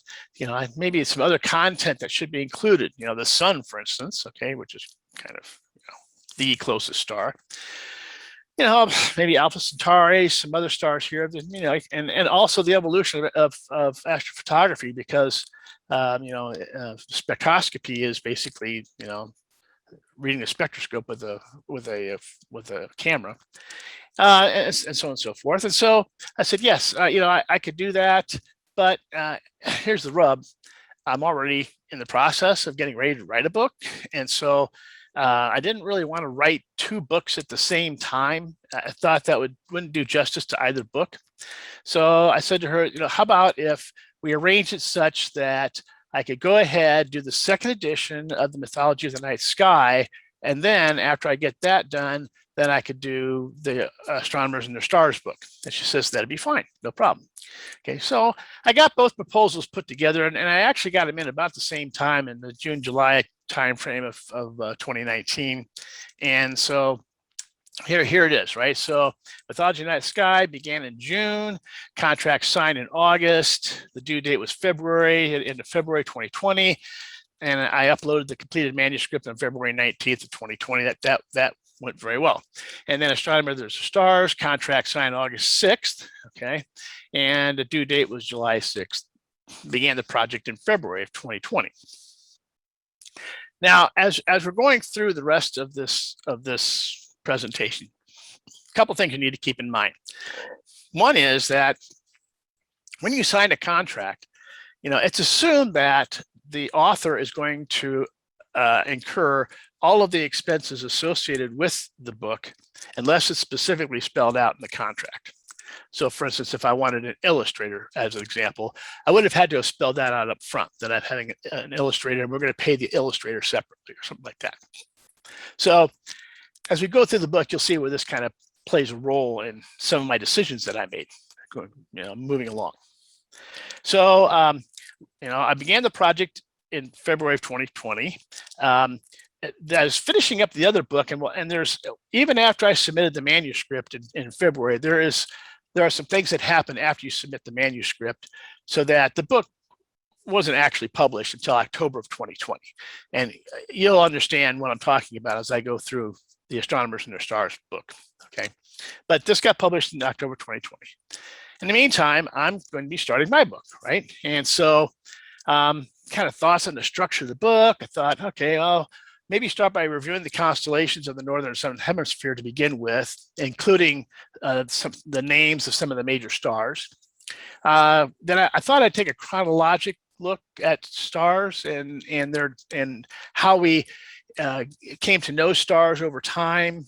maybe some other content that should be included. The sun, for instance, okay, which is kind of the closest star. Maybe Alpha Centauri, some other stars here, and also the evolution of astrophotography, because spectroscopy is basically reading a spectroscope with a camera, and so on and so forth. And so I said, yes, I could do that, but here's the rub: I'm already in the process of getting ready to write a book, and so I didn't really want to write two books at the same time. I thought that wouldn't do justice to either book. So I said to her, how about if we arrange it such that I could go ahead, do the second edition of the Mythology of the Night Sky, and then after I get that done, then I could do the Astronomers and Their Stars book. And she says, that'd be fine, no problem. Okay, so I got both proposals put together, and I actually got them in about the same time in the June, July timeframe of 2019. And so here it is, right? So Mythology of the Night Sky began in June, contract signed in August, the due date was February, into February 2020, and I uploaded the completed manuscript on February 19th of 2020. That went very well. And then Astronomer, There's Stars, contract signed August 6th, okay? And the due date was July 6th. Began the project in February of 2020. Now, as we're going through the rest of this presentation, a couple things you need to keep in mind. One is that when you sign a contract, it's assumed that the author is going to incur all of the expenses associated with the book, unless it's specifically spelled out in the contract. So for instance, if I wanted an illustrator, as an example, I would have had to have spelled that out up front, that I'm having an illustrator and we're going to pay the illustrator separately or something like that. So as we go through the book, you'll see where this kind of plays a role in some of my decisions that I made, moving along. So, I began the project in February of 2020. That is finishing up the other book, and there's, even after I submitted the manuscript in February, there are some things that happen after you submit the manuscript, so that the book wasn't actually published until October of 2020. And you'll understand what I'm talking about as I go through the Astronomers and Their Stars book, okay? But this got published in October 2020. In the meantime, I'm going to be starting my book, right? And so kind of thoughts on the structure of the book. I thought, okay, I'll maybe start by reviewing the constellations of the Northern and Southern Hemisphere to begin with, including the names of some of the major stars. Then I thought I'd take a chronologic look at stars and how we came to know stars over time,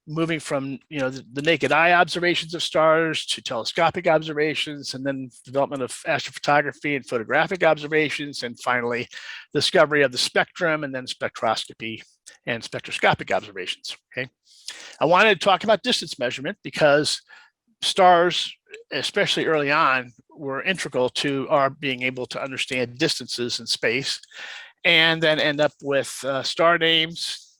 moving from the naked eye observations of stars to telescopic observations, and then development of astrophotography and photographic observations, and finally discovery of the spectrum, and then spectroscopy and spectroscopic observations. Okay, I wanted to talk about distance measurement because stars, especially early on, were integral to our being able to understand distances in space, and then end up with star names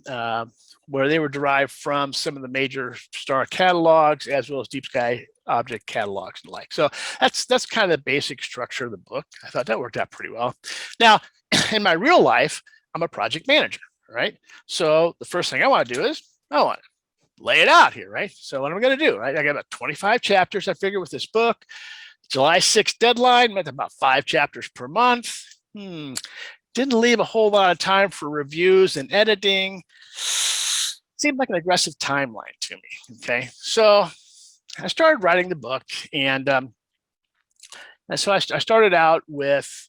where they were derived from some of the major star catalogs, as well as deep sky object catalogs and like. So that's kind of the basic structure of the book. I thought that worked out pretty well. Now, in my real life, I'm a project manager, right? So the first thing I want to do is I want to lay it out here, right? So what am I going to do? Right? I got about 25 chapters, I figure, with this book. July 6th deadline meant about 5 chapters per month. Didn't leave a whole lot of time for reviews and editing. seemed like an aggressive timeline to me. Okay, so I started writing the book, and so I started out with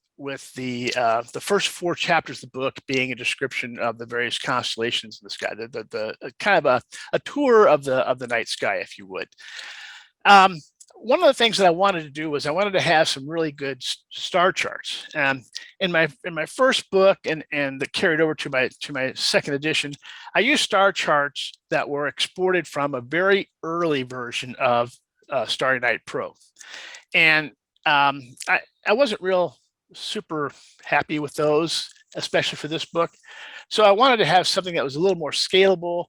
the first 4 chapters of the book being a description of the various constellations in the sky, the kind of a tour of the night sky, if you would. One of the things that I wanted to do was I wanted to have some really good star charts. In my first book and that carried over to my second edition, I used star charts that were exported from a very early version of Starry Night Pro, and I wasn't real super happy with those, especially for this book. So I wanted to have something that was a little more scalable,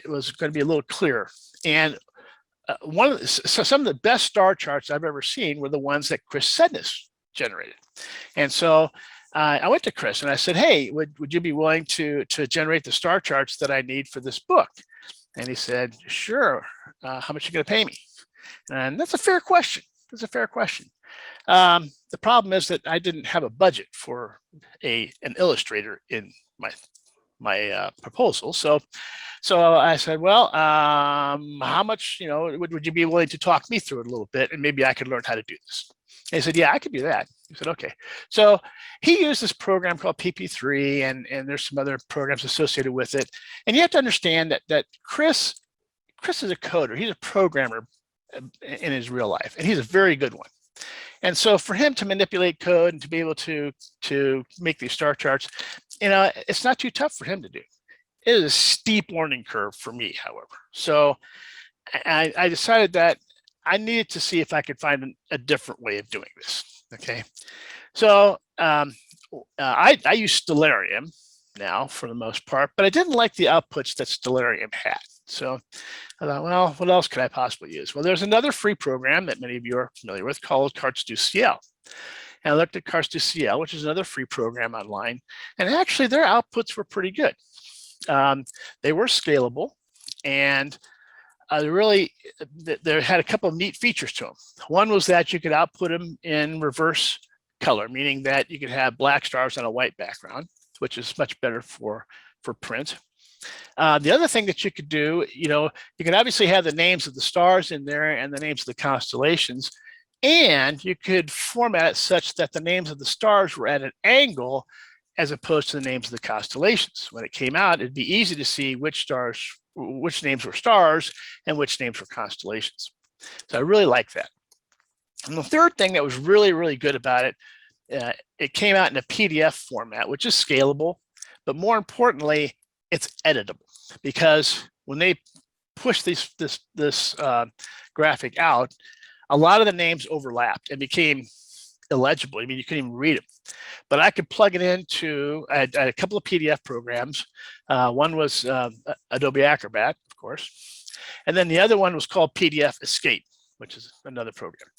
was going to be a little clearer. And some of the best star charts I've ever seen were the ones that Chris Sednis generated. And so I went to Chris and I said, hey, would you be willing to generate the star charts that I need for this book? And he said, sure. How much are you going to pay me? And that's a fair question. That's a fair question. The problem is that I didn't have a budget for an illustrator in my proposal. So I said, well, how much, would you be willing to talk me through it a little bit, and maybe I could learn how to do this? And he said, yeah, I could do that. He said, okay. So he used this program called PP3, and there's some other programs associated with it. And you have to understand that Chris is a coder. He's a programmer in his real life, and he's a very good one. And so for him to manipulate code and to be able to make these star charts, it's not too tough for him to do. It is a steep learning curve for me, however. So I decided that I needed to see if I could find a different way of doing this. Okay. So I use Stellarium now for the most part, but I didn't like the outputs that Stellarium had. So I thought, well, what else could I possibly use? Well, there's another free program that many of you are familiar with called Cartes du Ciel. And I looked at Cartes du Ciel, which is another free program online. And actually their outputs were pretty good. They were scalable, and they had a couple of neat features to them. One was that you could output them in reverse color, meaning that you could have black stars on a white background, which is much better for print. The other thing that you could do, you could obviously have the names of the stars in there and the names of the constellations, and you could format it such that the names of the stars were at an angle as opposed to the names of the constellations. When it came out, it'd be easy to see which names were stars and which names were constellations. So I really like that. And the third thing that was really, really good about it, it came out in a PDF format, which is scalable, but more importantly, it's editable, because when they push this graphic out, a lot of the names overlapped and became illegible. I mean, you couldn't even read them. But I could plug it into a couple of PDF programs. One was Adobe Acrobat, of course, and then the other one was called PDF Escape, which is another program.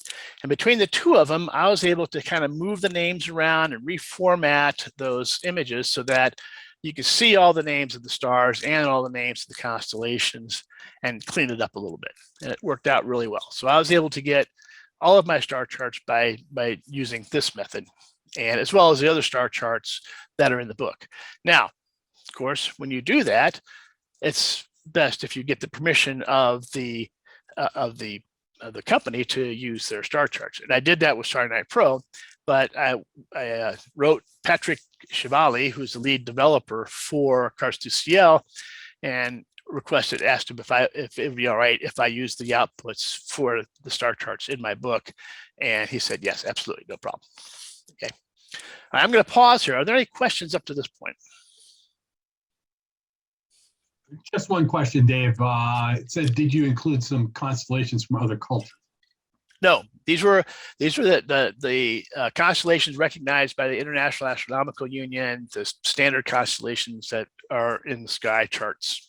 And between the two of them, I was able to kind of move the names around and reformat those images so that you could see all the names of the stars and all the names of the constellations and clean it up a little bit. And it worked out really well. So I was able to get all of my star charts by using this method, and as well as the other star charts that are in the book. Now, of course, when you do that, it's best if you get the permission of the company to use their star charts. And I did that with Starry Night Pro, but I wrote Patrick Chevali, who's the lead developer for Cartes du Ciel, and asked him if it would be all right if I used the outputs for the star charts in my book. And he said, yes, absolutely, no problem. Okay. All right, I'm going to pause here. Are there any questions up to this point? Just one question, Dave. It said, did you include some constellations from other cultures? No, these were the constellations recognized by the International Astronomical Union, the standard constellations that are in the sky charts.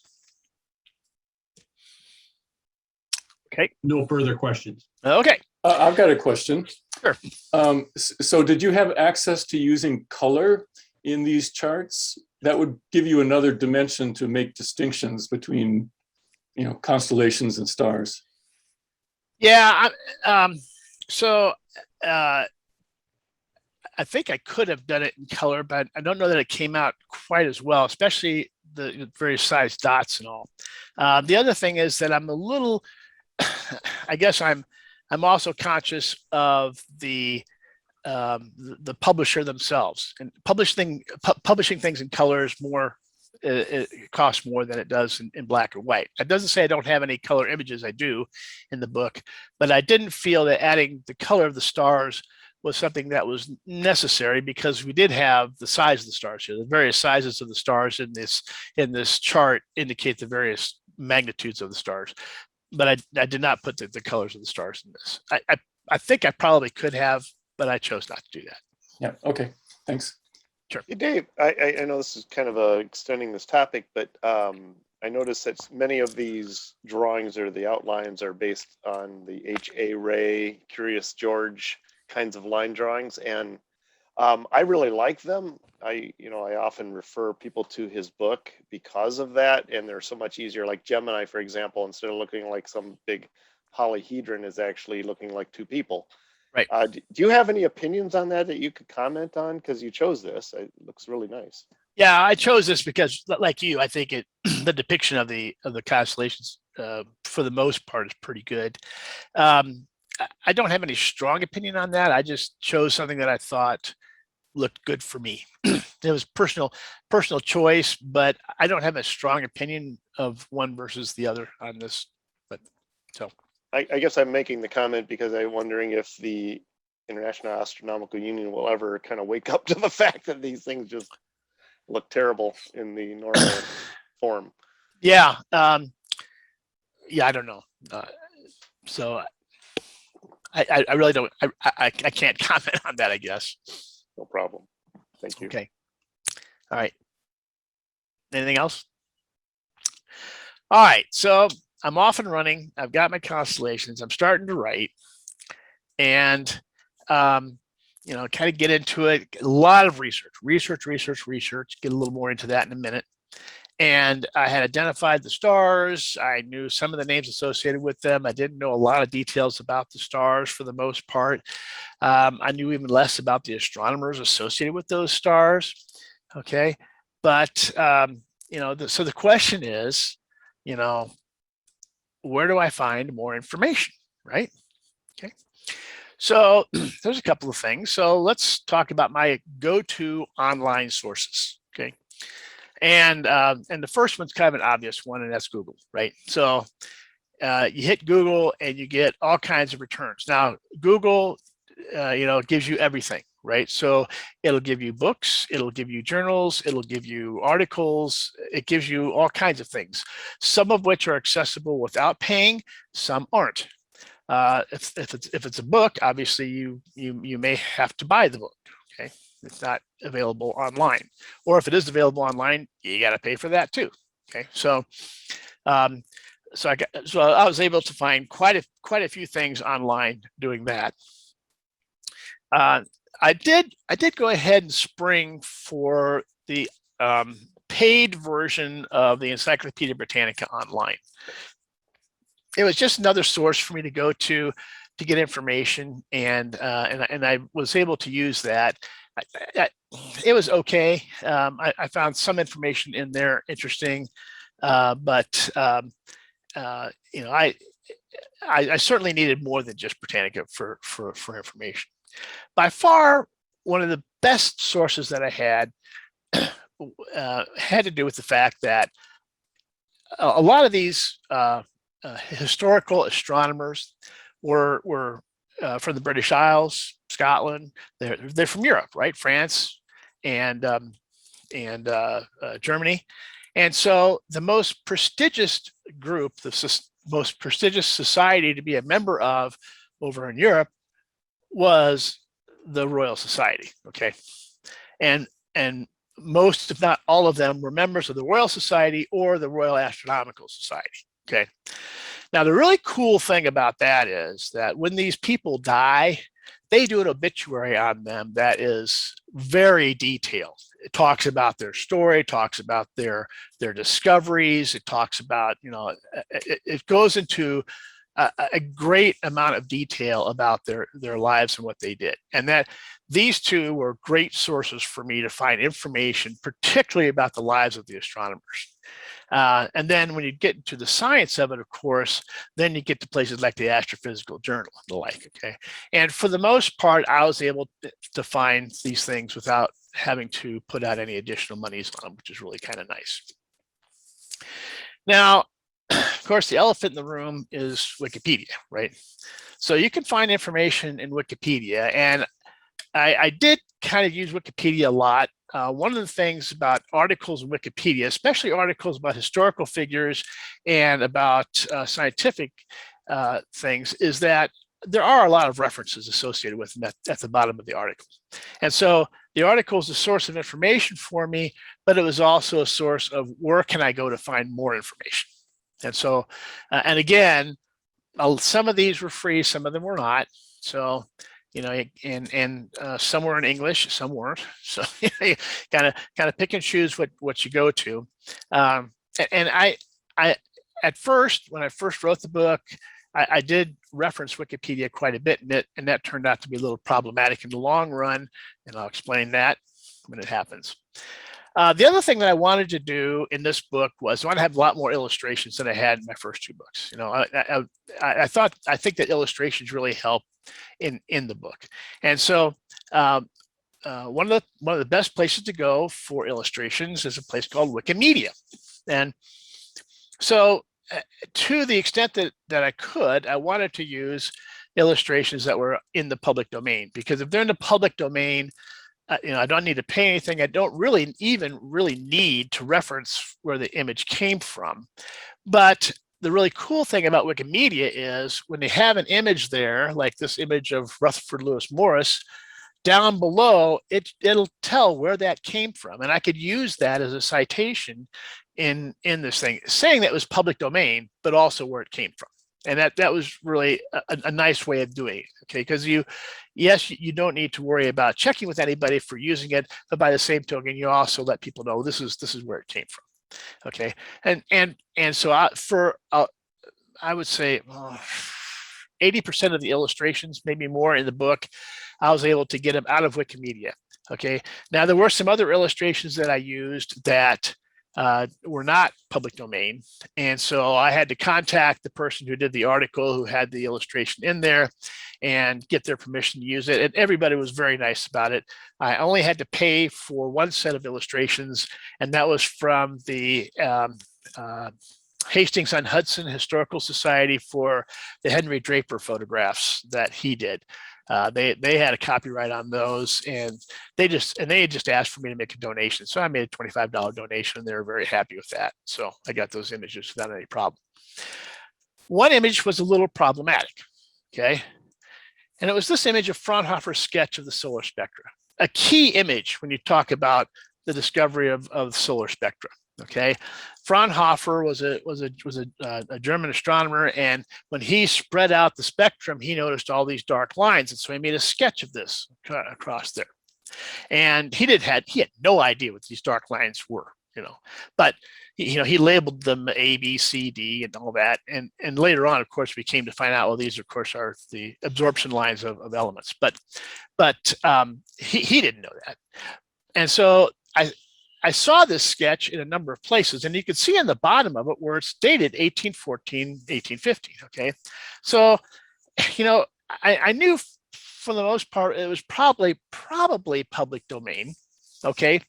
Okay. No further questions. Okay. I've got a question. Sure. So did you have access to using color in these charts? That would give you another dimension to make distinctions between, constellations and stars. Yeah. I think I could have done it in color, but I don't know that it came out quite as well, especially the various size dots and all. The other thing is that I'm a little, I guess I'm also conscious of the publisher themselves, and publishing things in color is more, it costs more than it does in black or white. It doesn't say I don't have any color images. I do in the book, but I didn't feel that adding the color of the stars was something that was necessary, because we did have the size of the stars here. The various sizes of the stars in this chart indicate the various magnitudes of the stars, but I did not put the colors of the stars in this. I think I probably could have, but I chose not to do that. Yeah, okay, thanks. Sure. Hey, Dave, I know this is kind of extending this topic, but I noticed that many of these drawings or the outlines are based on the H.A. Ray, Curious George kinds of line drawings, and I really like them. I often refer people to his book because of that, and they're so much easier. Like Gemini, for example, instead of looking like some big polyhedron, is actually looking like two people. Right. Do you have any opinions on that you could comment on? Because you chose this. It looks really nice. Yeah, I chose this because, like you, I think the depiction of the constellations for the most part is pretty good. I don't have any strong opinion on that. I just chose something that I thought looked good for me. It was personal choice, but I don't have a strong opinion of one versus the other on this. But so. I guess I'm making the comment because I'm wondering if the International Astronomical Union will ever kind of wake up to the fact that these things just look terrible in the normal form. Yeah. Yeah, I don't know. So I really don't, I can't comment on that, I guess. No problem. Thank you. Okay. All right. Anything else? All right. So I'm off and running. I've got my constellations. I'm starting to write, and kind of get into it. A lot of research. Get a little more into that in a minute. And I had identified the stars. I knew some of the names associated with them. I didn't know a lot of details about the stars for the most part. I knew even less about the astronomers associated with those stars. Okay, but so the question is, where do I find more information, right? Okay, so there's a couple of things. So let's talk about my go-to online sources, okay? And the first one's kind of an obvious one, and that's Google, right? So you hit Google and you get all kinds of returns. Now, Google, gives you everything, right? So it'll give you books, it'll give you journals, it'll give you articles, it gives you all kinds of things, some of which are accessible without paying, some aren't. If it's a book, obviously you may have to buy the book, okay? It's not available online, or if it is available online, you got to pay for that too. Okay, so I was able to find quite a few things online doing that. I did go ahead and spring for the paid version of the Encyclopedia Britannica online. It was just another source for me to go to get information, and I was able to use that. It was okay. I found some information in there interesting, but I certainly needed more than just Britannica for information. By far, one of the best sources that I had had to do with the fact that a lot of these historical astronomers were from the British Isles, Scotland. They're from Europe, right? France and Germany. And so the most prestigious group, the most prestigious society to be a member of over in Europe was the Royal Society, okay? And most, if not all of them, were members of the Royal Society or the Royal Astronomical Society, okay? Now, the really cool thing about that is that when these people die, they do an obituary on them that is very detailed. It talks about their story, talks about their discoveries. It talks about, it goes into a great amount of detail about their lives and what they did. And that these two were great sources for me to find information, particularly about the lives of the astronomers. And then when you get into the science of it, of course, then you get to places like the Astrophysical Journal and the like, okay? And for the most part, I was able to find these things without having to put out any additional monies on them, which is really kind of nice. Now, of course, the elephant in the room is Wikipedia, right? So you can find information in Wikipedia, and I did kind of use Wikipedia a lot. One of the things about articles in Wikipedia, especially articles about historical figures and about scientific things, is that there are a lot of references associated with them at the bottom of the article. And so the article is a source of information for me, but it was also a source of where can I go to find more information. And so, and again, some of these were free, some of them were not. So, you know, and some were in English, some weren't. So you kind of pick and choose what you go to. And I at first, when I first wrote the book, I did reference Wikipedia quite a bit, and that turned out to be a little problematic in the long run, and I'll explain that when it happens. The other thing that I wanted to do in this book was I want to have a lot more illustrations than I had in my first two books. You know, I think that illustrations really help in the book, and so one of the best places to go for illustrations is a place called Wikimedia, and so to the extent that I could, I wanted to use illustrations that were in the public domain, because if they're in the public domain, you know, I don't need to pay anything. I don't really need to reference where the image came from. But the really cool thing about Wikimedia is when they have an image there, like this image of Rutherford Lewis Morris, down below, it'll tell where that came from. And I could use that as a citation in this thing, saying that it was public domain, but also where it came from. And that was really a nice way of doing it, okay? Because you don't need to worry about checking with anybody for using it, but by the same token, you also let people know this is where it came from, okay? And so I would say 80% of the illustrations, maybe more in the book, I was able to get them out of Wikimedia, okay? Now, there were some other illustrations that I used that were not public domain. And so I had to contact the person who did the article, who had the illustration in there, and get their permission to use it. And everybody was very nice about it. I only had to pay for one set of illustrations, and that was from the Hastings-on-Hudson Historical Society for the Henry Draper photographs that he did. They had a copyright on those, and they had just asked for me to make a donation. So I made a $25 donation, and they were very happy with that. So I got those images without any problem. One image was a little problematic, okay? And it was this image of Fraunhofer's sketch of the solar spectra, a key image when you talk about the discovery of solar spectra. Okay, Fraunhofer was a German astronomer, and when he spread out the spectrum, he noticed all these dark lines, and so he made a sketch of this across there. And he had no idea what these dark lines were, you know, but he labeled them A, B, C, D, and all that. And later on, of course, we came to find out, well, these, of course, are the absorption lines of elements. But he didn't know that, and so I saw this sketch in a number of places, and you can see on the bottom of it where it's dated 1814, 1815, okay? So, you know, I knew for the most part it was probably public domain, okay?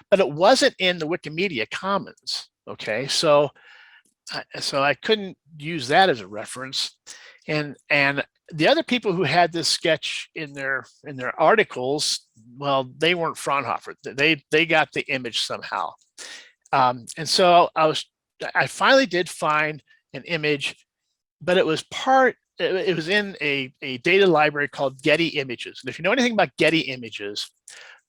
But it wasn't in the Wikimedia Commons, okay? So I couldn't use that as a reference. And the other people who had this sketch in their articles, well, they weren't Fraunhofer. They got the image somehow. And so I finally did find an image, but it was in a data library called Getty Images. And if you know anything about Getty Images,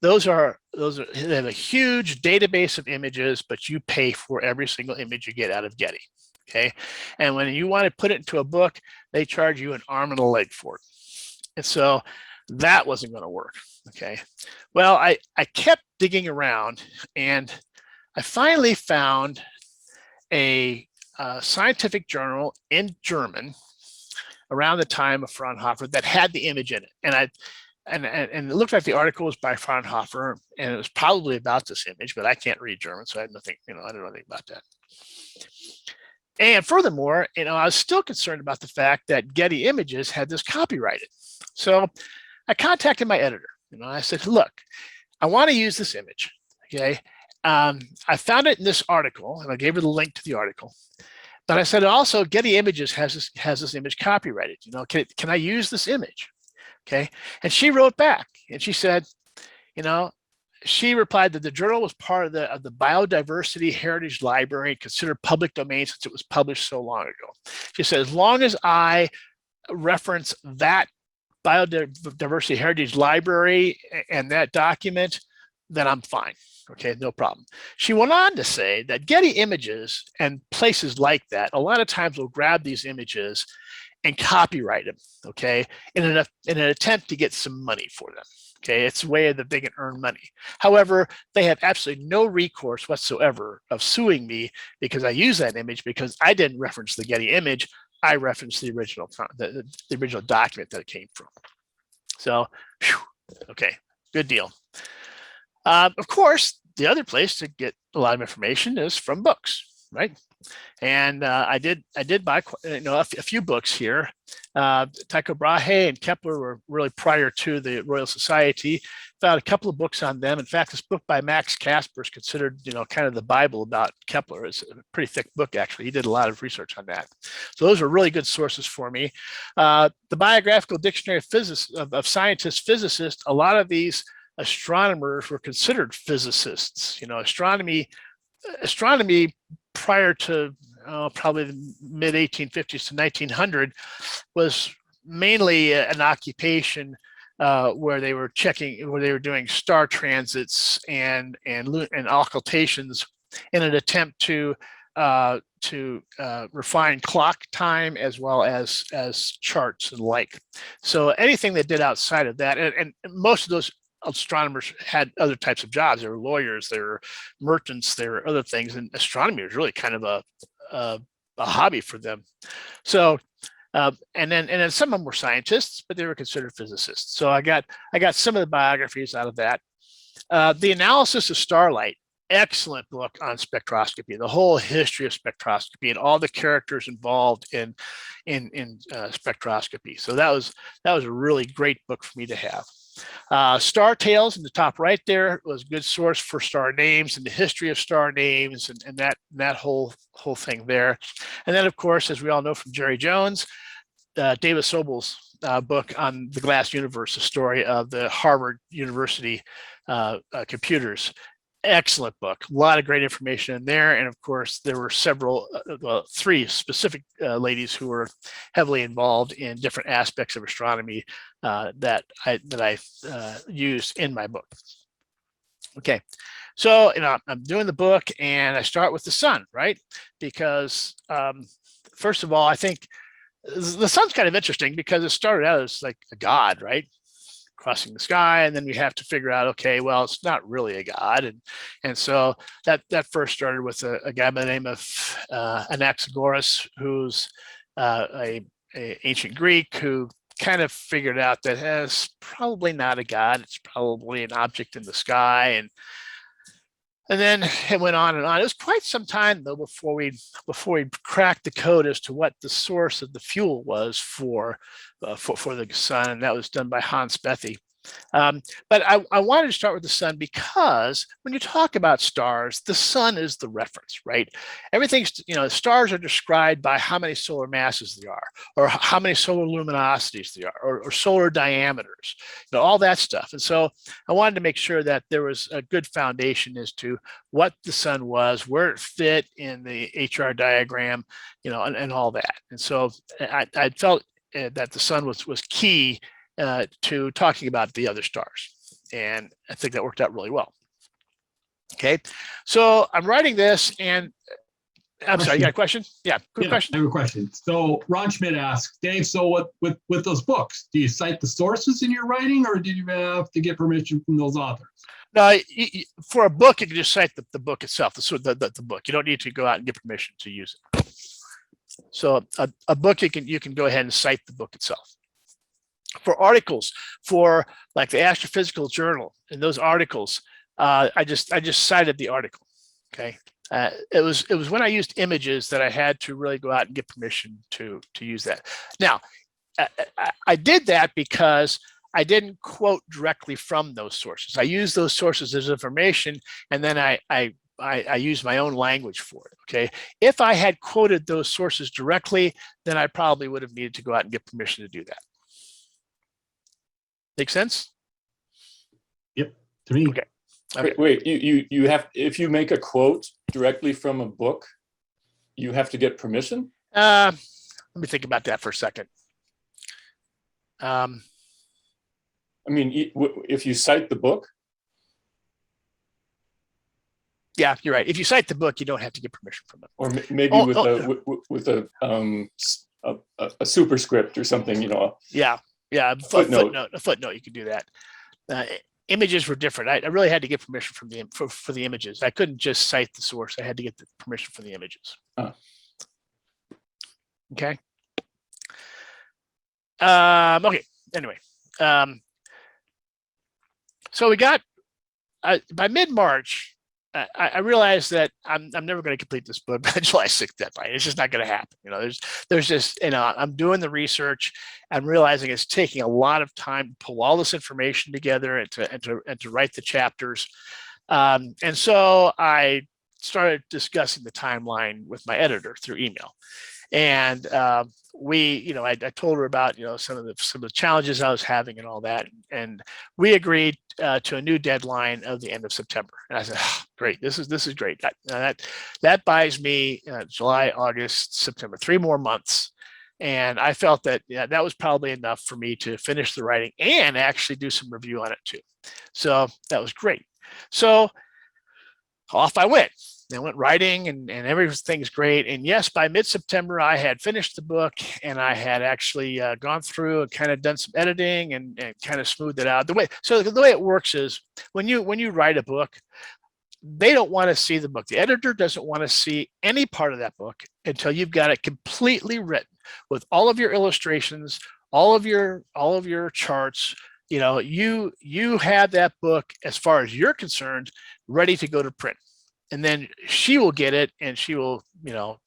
they have a huge database of images, but you pay for every single image you get out of Getty. Okay, and when you want to put it into a book, they charge you an arm and a leg for it. And so that wasn't going to work. Okay, well, I kept digging around, and I finally found a scientific journal in German around the time of Fraunhofer that had the image in it. And it looked like the article was by Fraunhofer, and it was probably about this image, but I can't read German, so I had nothing, I don't know anything about that. And furthermore, I was still concerned about the fact that Getty Images had this copyrighted. So I contacted my editor. I said, look, I want to use this image. Okay. I found it in this article, and I gave her the link to the article. But I said, also, Getty Images has this image copyrighted. Can I use this image? Okay. And she wrote back, and she said, she replied that the journal was part of the Biodiversity Heritage Library, considered public domain since it was published so long ago. She said, as long as I reference that Biodiversity Heritage Library and that document, then I'm fine. Okay, no problem. She went on to say that Getty Images and places like that, a lot of times will grab these images and copyright them, okay, in an attempt to get some money for them. Okay, it's a way that they can earn money. However, they have absolutely no recourse whatsoever of suing me because I use that image, because I didn't reference the Getty image. I referenced the original document that it came from. So, whew, okay, good deal. Of course, the other place to get a lot of information is from books, right? And I did buy a few books here. Tycho Brahe and Kepler were really prior to the Royal Society. Found a couple of books on them. In fact, this book by Max Casper is considered, kind of the Bible about Kepler. It's a pretty thick book, actually. He did a lot of research on that. So those were really good sources for me. The Biographical Dictionary of Scientists, Physicists, a lot of these astronomers were considered physicists. Astronomy prior to probably the mid 1850s to 1900 was mainly an occupation where they were doing star transits and occultations in an attempt to refine clock time as well as charts and like. So anything they did outside of that, and most of those astronomers had other types of jobs. They were lawyers, they were merchants, there were other things, and astronomy was really kind of a hobby for them. So and then some of them were scientists, but they were considered physicists. So I got some of the biographies out of that. The Analysis of Starlight, excellent book on spectroscopy, the whole history of spectroscopy and all the characters involved in spectroscopy. So that was a really great book for me to have. Star Tales in the top right there was a good source for star names and the history of star names and that whole thing there. And then, of course, as we all know from Jerry Jones, David Sobel's book on the Glass Universe, the story of the Harvard University computers. Excellent book, a lot of great information in there. And of course, there were three specific ladies who were heavily involved in different aspects of astronomy that I used in my book. Okay, so I'm doing the book and I start with the sun, right? Because first of all, I think the sun's kind of interesting because it started out as like a god, right? Crossing the sky, and then we have to figure out, okay, well, it's not really a god, and so that first started with a guy by the name of Anaxagoras, who's a ancient Greek who kind of figured out that it's probably not a god, it's probably an object in the sky, and then it went on and on. It was quite some time though before we cracked the code as to what the source of the fuel was for the sun, and that was done by Hans Bethe. But I wanted to start with the sun because when you talk about stars, the sun is the reference, right? Everything's, stars are described by how many solar masses they are, or how many solar luminosities they are, or solar diameters, all that stuff. And so I wanted to make sure that there was a good foundation as to what the sun was, where it fit in the HR diagram, and all that. And so I felt that the sun was key to talking about the other stars. And I think that worked out really well. Okay, so I'm writing this and I'm sorry, you got a question? Yeah, good question. I have a question. So Ron Schmidt asks, Dave, so what with those books, do you cite the sources in your writing or did you have to get permission from those authors? No, for a book, you can just cite the book itself, the book. You don't need to go out and get permission to use it. So a book, you can go ahead and cite the book itself. For articles, for like the Astrophysical Journal, and those articles, I just cited the article. Okay, it was when I used images that I had to really go out and get permission to use that. Now, I did that because I didn't quote directly from those sources. I used those sources as information, and then I use my own language for it. Okay. If I had quoted those sources directly, then I probably would have needed to go out and get permission to do that. Make sense? Yep. To me. Okay. Wait, you have, if you make a quote directly from a book, you have to get permission? Let me think about that for a second. I mean, if you cite the book? Yeah, you're right. If you cite the book, you don't have to get permission from it. Or maybe with a superscript or something, you know. Yeah, a footnote, you can do that. Images were different. I really had to get permission from for the images. I couldn't just cite the source. I had to get the permission from the images. Okay. Okay. Anyway, so we got by mid-March. I realized that I'm never going to complete this book by July 6th deadline. It's just not going to happen. You know, there's just, you know, I'm doing the research. I'm realizing it's taking a lot of time to pull all this information together and to write the chapters. And so I started discussing the timeline with my editor through email. And I told her about, you know, some of the challenges I was having and all that, and we agreed to a new deadline of the end of September. And I said, oh, great, this is great. That buys me July, August, September, 3 more months. And I felt that that was probably enough for me to finish the writing and actually do some review on it too. So that was great. So off I went. I went writing and everything's great. And yes, by mid-September, I had finished the book and I had actually gone through and kind of done some editing and kind of smoothed it out. The way it works is when you write a book, they don't want to see the book. The editor doesn't want to see any part of that book until you've got it completely written with all of your illustrations, all of your charts. You know, you have that book, as far as you're concerned, ready to go to print. And then she will get it and she will, you know,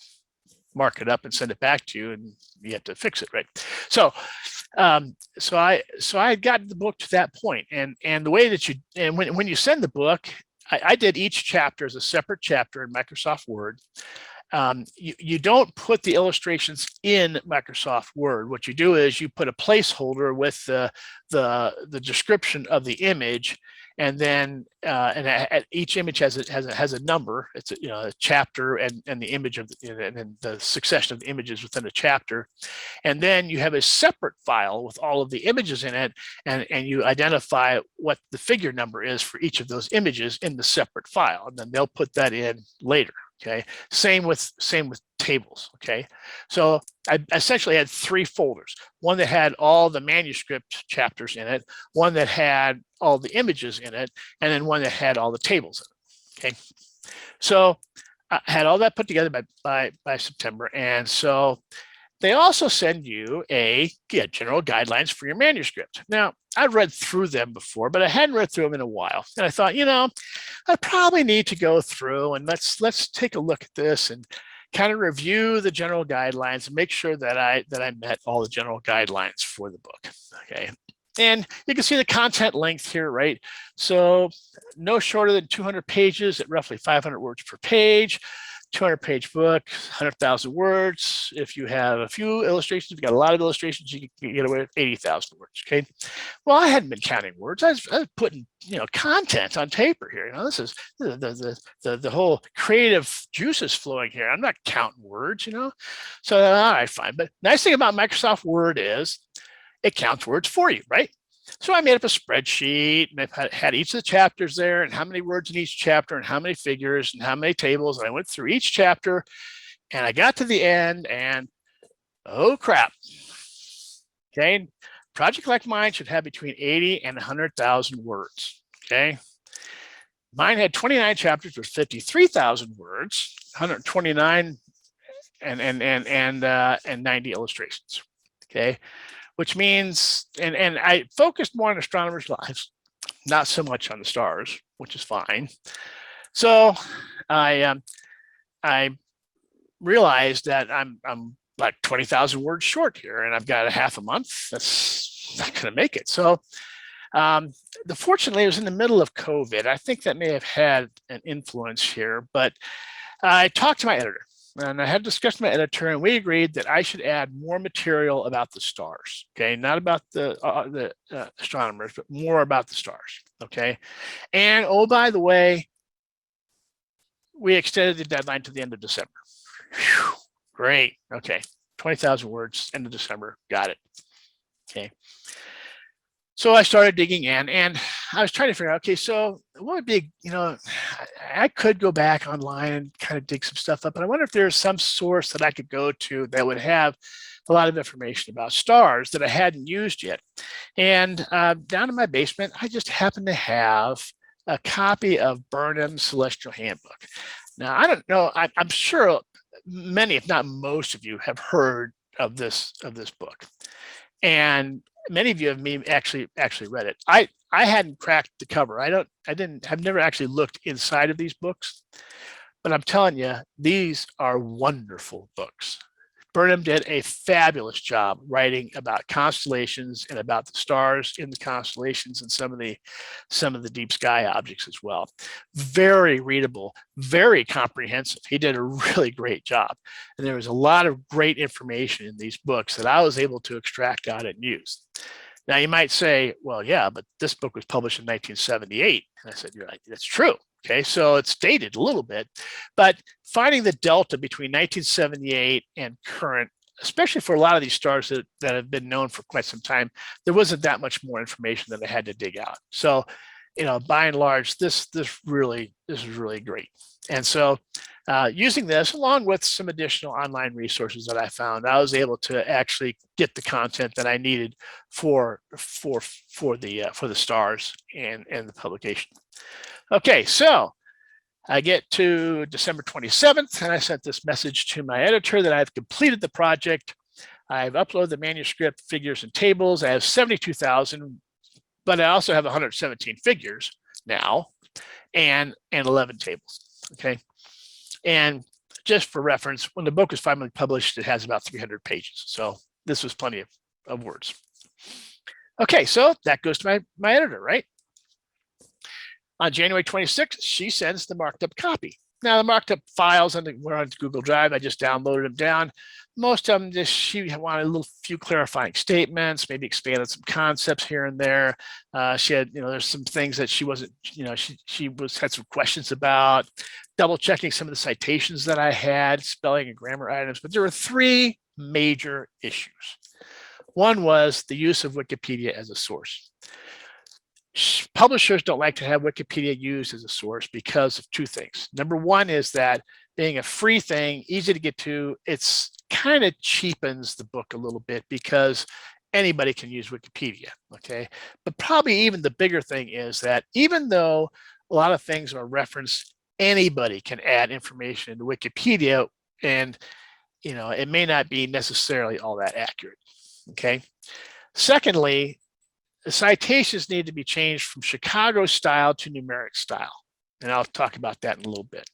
mark it up and send it back to you, and you have to fix it, right? So I had gotten the book to that point, and the way that when you send the book, I did each chapter as a separate chapter in Microsoft Word. You don't put the illustrations in Microsoft Word. What you do is you put a placeholder with the description of the image, and then each image has a number. It's a chapter and the image of and then the succession of the images within a chapter, and then you have a separate file with all of the images in it, and you identify what the figure number is for each of those images in the separate file, and then they'll put that in later. Okay, same with tables. Okay, so I essentially had 3 folders: one that had all the manuscript chapters in it, one that had all the images in it, and then one that had all the tables in it. Okay, so I had all that put together by September, and so they also send you general guidelines for your manuscript. Now, I've read through them before, but I hadn't read through them in a while. And I thought, I probably need to go through and let's take a look at this and kind of review the general guidelines and make sure that I met all the general guidelines for the book. Okay. And you can see the content length here, right? So no shorter than 200 pages at roughly 500 words per page. 200-page book, 100,000 words. If you have a few illustrations, if you've got a lot of illustrations, you can get away with 80,000 words. Okay. Well, I hadn't been counting words. I was putting, content on paper here. This is the whole creative juices flowing here. I'm not counting words. So all right, fine. But nice thing about Microsoft Word is it counts words for you, right? So I made up a spreadsheet, and I had each of the chapters there and how many words in each chapter and how many figures and how many tables. And I went through each chapter and I got to the end and oh crap. Okay. Project like mine should have between 80 and 100,000 words. Okay. Mine had 29 chapters with 53,000 words, 129 and 90 illustrations. Okay, which means and I focused more on astronomers' lives, not so much on the stars, which is fine. So I realized that I'm like 20,000 words short here, and I've got a half a month. That's not going to make it. So fortunately, it was in the middle of COVID. I think that may have had an influence here, but I talked to my editor, and I had a discussion with my editor, and we agreed that I should add more material about the stars. Okay, not about the astronomers, but more about the stars. Okay, and oh, by the way, we extended the deadline to the end of December. Whew, great. Okay, 20,000 words, end of December. Got it. Okay. So I started digging in, and I was trying to figure out, okay, so what would be, I could go back online and kind of dig some stuff up, but I wonder if there's some source that I could go to that would have a lot of information about stars that I hadn't used yet. And down in my basement, I just happened to have a copy of Burnham's Celestial Handbook. Now, I don't know, I'm sure many, if not most of you, have heard of this book. And many of you have actually read it. I hadn't cracked the cover. I've never actually looked inside of these books, but I'm telling you, these are wonderful books. Burnham did a fabulous job writing about constellations and about the stars in the constellations and some of the deep sky objects as well. Very readable, very comprehensive. He did a really great job. And there was a lot of great information in these books that I was able to extract out and use. Now you might say, well, yeah, but this book was published in 1978. And I said, you're right, that's true. Okay, so it's dated a little bit, but finding the delta between 1978 and current, especially for a lot of these stars that have been known for quite some time, there wasn't that much more information that I had to dig out. So, by and large, this is really great. And so, using this along with some additional online resources that I found, I was able to actually get the content that I needed for the stars and the publication. Okay, so I get to December 27th, and I sent this message to my editor that I've completed the project. I've uploaded the manuscript, figures, and tables. I have 72,000, but I also have 117 figures now and 11 tables, okay? And just for reference, when the book was finally published, it has about 300 pages. So this was plenty of words. Okay, so that goes to my editor, right? On January 26th, she sends the marked up copy. Now the marked up files were on Google Drive. I just downloaded them down. Most of them she wanted a few clarifying statements, maybe expanded some concepts here and there. She had, there's some things that she wasn't, she had some questions about, double checking some of the citations that I had, spelling and grammar items, but there were three major issues. One was the use of Wikipedia as a source. Publishers don't like to have Wikipedia used as a source because of two things. Number one is that being a free thing, easy to get to, it's kind of cheapens the book a little bit because anybody can use Wikipedia, okay? But probably even the bigger thing is that even though a lot of things are referenced, anybody can add information into Wikipedia, and it may not be necessarily all that accurate, okay? Secondly, the citations need to be changed from Chicago style to numeric style. And I'll talk about that in a little bit.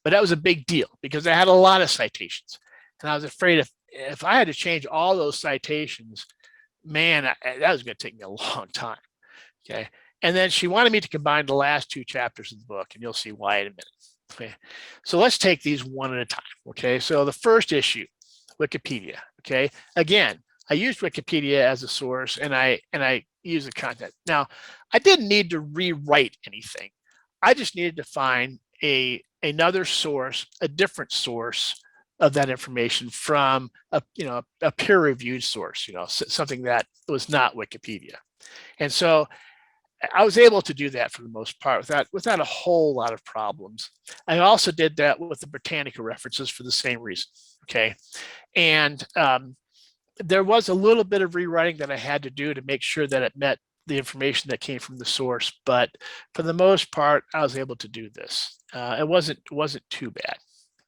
But that was a big deal because I had a lot of citations. And I was afraid if I had to change all those citations, man, that was going to take me a long time. Okay. And then she wanted me to combine the last two chapters of the book, and you'll see why in a minute. Okay. So let's take these one at a time. Okay. So the first issue, Wikipedia. Okay. Again, I used Wikipedia as a source, and I use the content. Now, I didn't need to rewrite anything. I just needed to find another source, a different source of that information from a peer-reviewed source, something that was not Wikipedia. And so I was able to do that for the most part without a whole lot of problems. I also did that with the Britannica references for the same reason. Okay, and there was a little bit of rewriting that I had to do to make sure that it met the information that came from the source, but for the most part, I was able to do this. It wasn't too bad.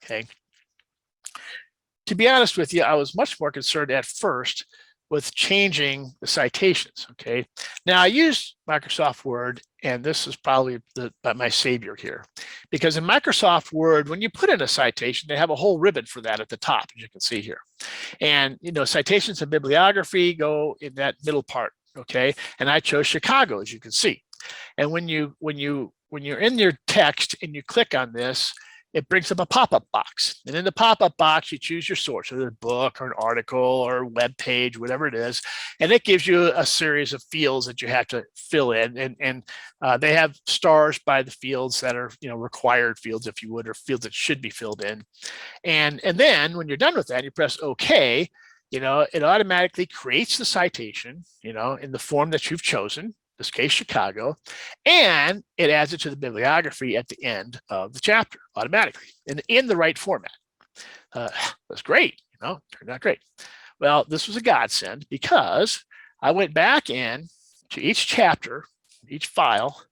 Okay. to be honest with you, I was much more concerned at first with changing the citations. Okay. Now I use Microsoft Word, and this is probably my savior here, because in Microsoft Word, when you put in a citation, they have a whole ribbon for that at the top, as you can see here. And, you know, citations and bibliography go in that middle part. Okay. And I chose Chicago, as you can see. And when you're in your text and you click on this, it brings up a pop-up box. And in the pop-up box, you choose your source, whether it's a book or an article or a web page, whatever it is. And it gives you a series of fields that you have to fill in. And they have stars by the fields that are, you know, required fields, if you would, or fields that should be filled in. And then when you're done with that, you press OK, you know, it automatically creates the citation, you know, in the form that you've chosen. This case, Chicago, and it adds it to the bibliography at the end of the chapter automatically in the right format. That's great, you know, turned out great. Well, this was a godsend because I went back in to each chapter, each file,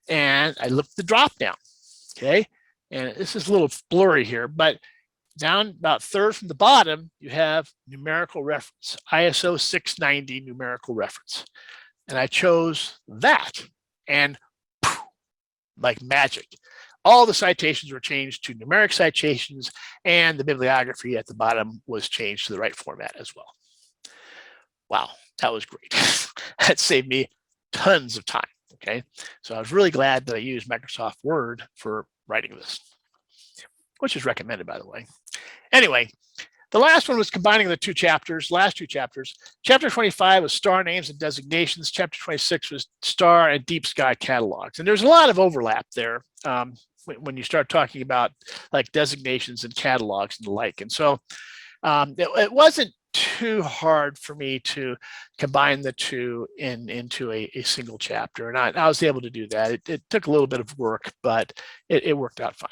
and I looked at the drop down. Okay, and this is a little blurry here, but down about third from the bottom, you have numerical reference, ISO 690 numerical reference. And I chose that, and poof, like magic, all the citations were changed to numeric citations, and the bibliography at the bottom was changed to the right format as well. Wow, that was great. That saved me tons of time. Okay, so I was really glad that I used Microsoft Word for writing this, which is recommended, by the way. Anyway, the last one was combining the last two chapters. Chapter 25 was star names and designations. Chapter 26 was star and deep sky catalogs. And there's a lot of overlap there when you start talking about like designations and catalogs and the like. And so it wasn't too hard for me to combine the two into a single chapter. And I was able to do that. It took a little bit of work, but it worked out fine.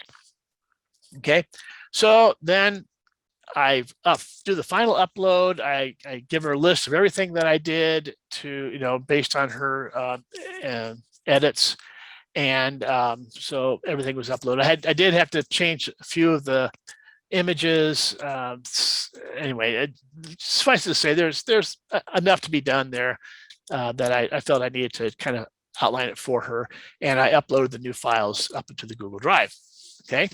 Okay, so then I do the final upload. I give her a list of everything that I did to, you know, based on her edits. And so everything was uploaded. I did have to change a few of the images. Anyway, suffice to say, there's enough to be done there that I felt I needed to kind of outline it for her. And I uploaded the new files up into the Google Drive. Okay.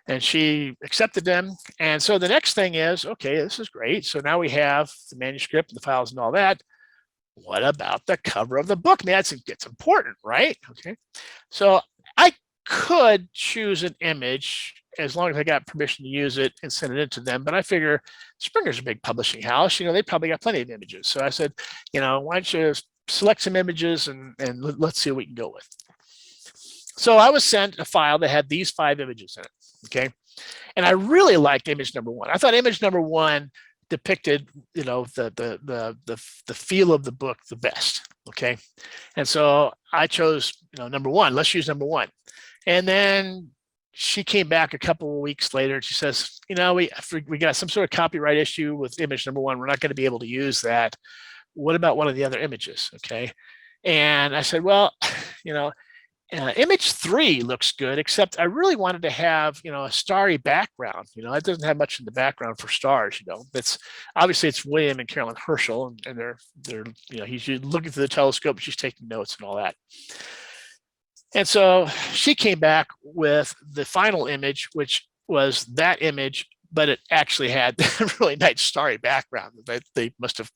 And she accepted them. And so the next thing is, okay, this is great. So now we have the manuscript and the files and all that. What about the cover of the book? Man, it's important, right? Okay. So I could choose an image as long as I got permission to use it and send it in to them. But I figure Springer's a big publishing house. You know, they probably got plenty of images. So I said, you know, why don't you select some images and let's see what we can go with. So I was sent a file that had these 5 images in it. Okay. And I really liked image number 1. I thought image number 1 depicted, you know, the feel of the book the best. Okay. And so I chose, you know, number 1. Let's use number 1. And then she came back a couple of weeks later and she says, you know, we got some sort of copyright issue with image number 1. We're not going to be able to use that. What about one of the other images? Okay. And I said, well, you know, image 3 looks good, except I really wanted to have, you know, a starry background. You know, it doesn't have much in the background for stars. You know, it's obviously it's William and Carolyn Herschel, and they're you know, he's looking through the telescope, she's taking notes and all that. And so she came back with the final image, which was that image, but it actually had a really nice starry background that they must have,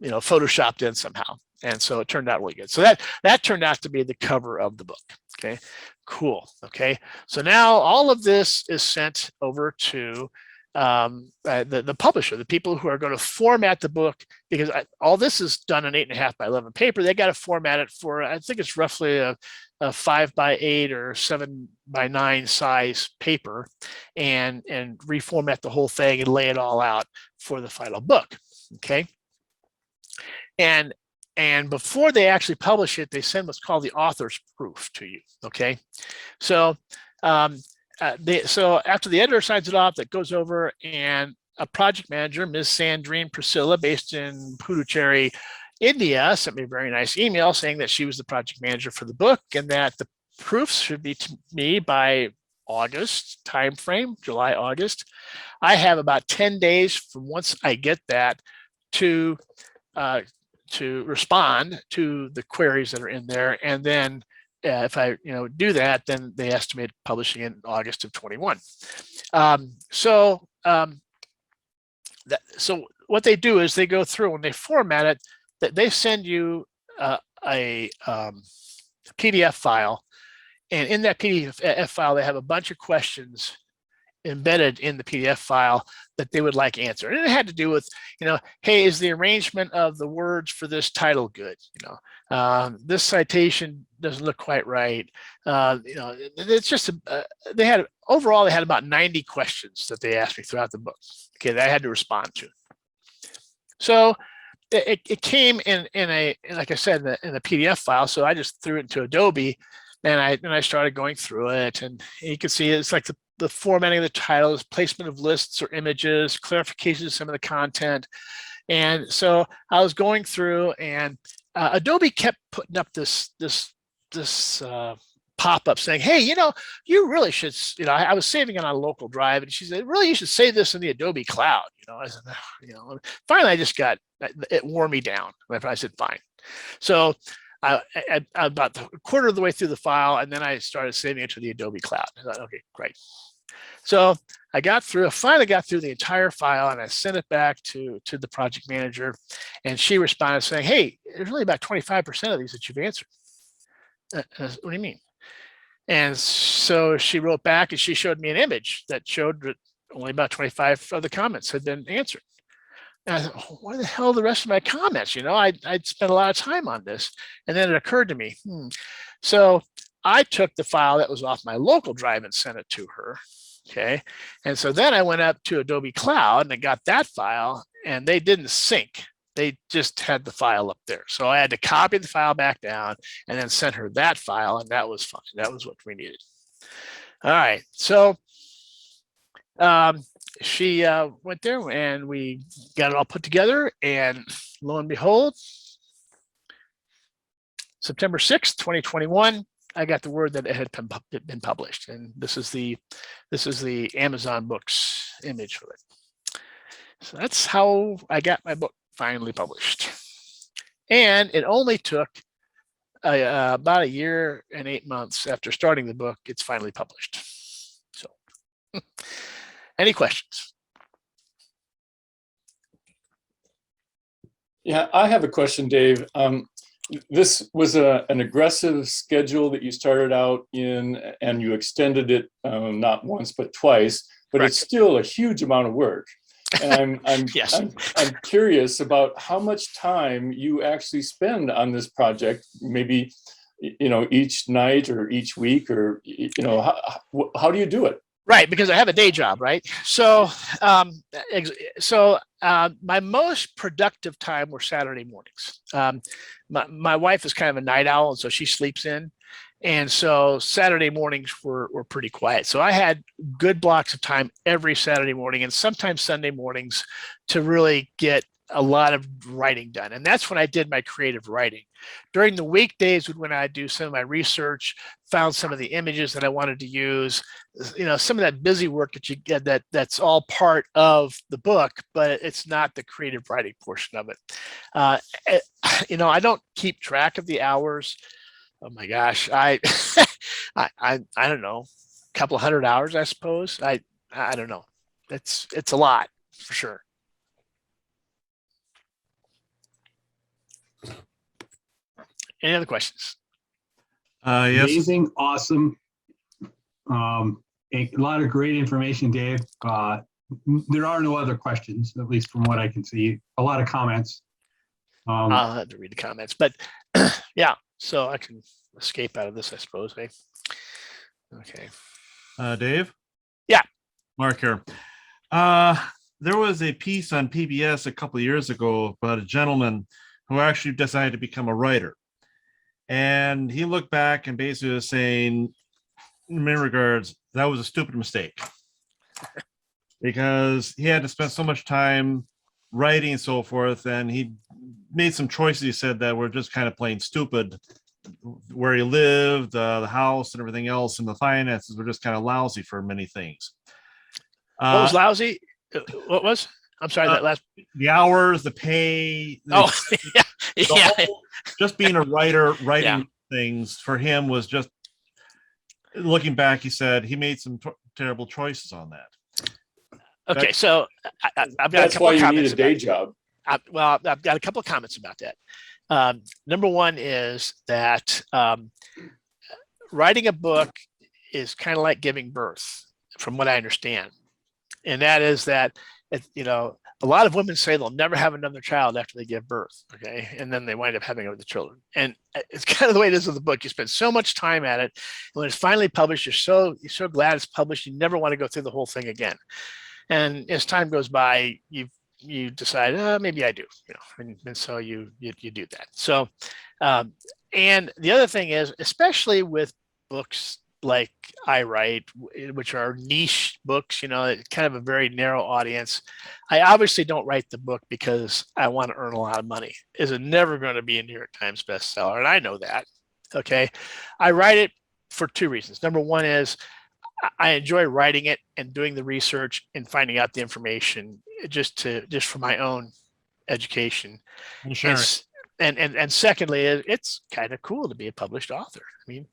you know, photoshopped in somehow. And so it turned out really good. So that turned out to be the cover of the book. Okay, cool. Okay, so now all of this is sent over to the publisher, the people who are going to format the book, because all this is done in 8.5 by 11 paper. They got to format it for, I think it's roughly a 5 by 8 or 7 by 9 size paper, and reformat the whole thing and lay it all out for the final book. Okay, and before they actually publish it, they send what's called the author's proof to you. Okay, so so after the editor signs it off, that goes over, and a project manager, Ms. Sandrine Priscilla, based in Puducherry, India, sent me a very nice email saying that she was the project manager for the book and that the proofs should be to me by August timeframe, July, August. I have about 10 days from once I get that to respond to the queries that are in there. And then if I do that, then they estimate publishing in August of 21. So what they do is they go through and they format it, that they send you a PDF file. And in that PDF file, they have a bunch of questions embedded in the PDF file that they would like answered. And it had to do with, hey, is the arrangement of the words for this title good? This citation doesn't look quite right. It's just, they had about 90 questions that they asked me throughout the book, okay, that I had to respond to. So it came in like I said, in a PDF file. So I just threw it into Adobe and I started going through it, and you can see it's like the formatting of the titles, placement of lists or images, clarification of some of the content. And so I was going through, and Adobe kept putting up this pop-up saying, hey, you really should, I was saving it on a local drive, and she said, really, you should save this in the Adobe cloud. I said, finally, it wore me down. I said, fine. So I about a quarter of the way through the file, and then I started saving it to the Adobe cloud. I thought, okay, great. So I finally got through the entire file, and I sent it back to the project manager, and she responded saying, hey, there's only about 25% of these that you've answered. What do you mean? And so she wrote back, and she showed me an image that showed that only about 25 of the comments had been answered. And I thought, oh, what the hell are the rest of my comments? I'd spent a lot of time on this. And then it occurred to me, So I took the file that was off my local drive and sent it to her. Okay. And so then I went up to Adobe Cloud and I got that file, and they didn't sync. They just had the file up there. So I had to copy the file back down and then send her that file, and that was fine. That was what we needed. All right. So she went there and we got it all put together, and lo and behold, September 6th, 2021, I got the word that it had been published. And this is the Amazon Books image of it. So that's how I got my book finally published. And it only took about a year and 8 months after starting the book, it's finally published. So any questions? Yeah, I have a question, Dave. This was an aggressive schedule that you started out in, and you extended it not once but twice. But Correct. It's still a huge amount of work. And Yes. I'm curious about how much time you actually spend on this project. Maybe each night or each week, or how do you do it? Right, because I have a day job, right? So, my most productive time were Saturday mornings. My wife is kind of a night owl, and so she sleeps in, and so Saturday mornings were pretty quiet. So I had good blocks of time every Saturday morning, and sometimes Sunday mornings, to really get a lot of writing done. And that's when I did my creative writing. During the weekdays, when I do some of my research, found some of the images that I wanted to use, some of that busy work that you get, that's all part of the book, but it's not the creative writing portion of it. I don't keep track of the hours. Oh my gosh, I don't know, a couple of 100 hours, I suppose. I don't know. It's a lot for sure. Any other questions? Yes. Amazing, awesome. A lot of great information, Dave. There are no other questions, at least from what I can see. A lot of comments. I'll have to read the comments, but yeah, so I can escape out of this, I suppose. Eh? Okay. Dave? Yeah. Mark here. There was a piece on PBS a couple of years ago about a gentleman who actually decided to become a writer. And he looked back and basically was saying, in many regards, that was a stupid mistake. Because he had to spend so much time writing and so forth, and he made some choices, he said, that were just kind of plain stupid. where he lived, the house and everything else, and the finances were just kind of lousy for many things. What was lousy? What was? I'm sorry, that last. The hours, the pay. Oh, yeah. Yeah. Just being a writer, writing things for him was just, looking back, he said he made some terrible choices on that. Okay, so I've got That's a couple why of you need comments a day about job. well, I've got a couple of comments about that. Number one is that writing a book is kind of like giving birth, from what I understand. And that is that, a lot of women say they'll never have another child after they give birth. Okay. And then they wind up having other children. And it's kind of the way it is with the book. You spend so much time at it. And when it's finally published, you're so glad it's published. You never want to go through the whole thing again. And as time goes by, you decide, maybe I do, and so you do that. So, and the other thing is, especially with books like I write, which are niche books, kind of a very narrow audience. I obviously don't write the book because I want to earn a lot of money. Is it never going to be a New York Times bestseller? And I know that. Okay. I write it for two reasons. Number one is I enjoy writing it and doing the research and finding out the information just for my own education. And sure. And secondly, it's kind of cool to be a published author. I mean,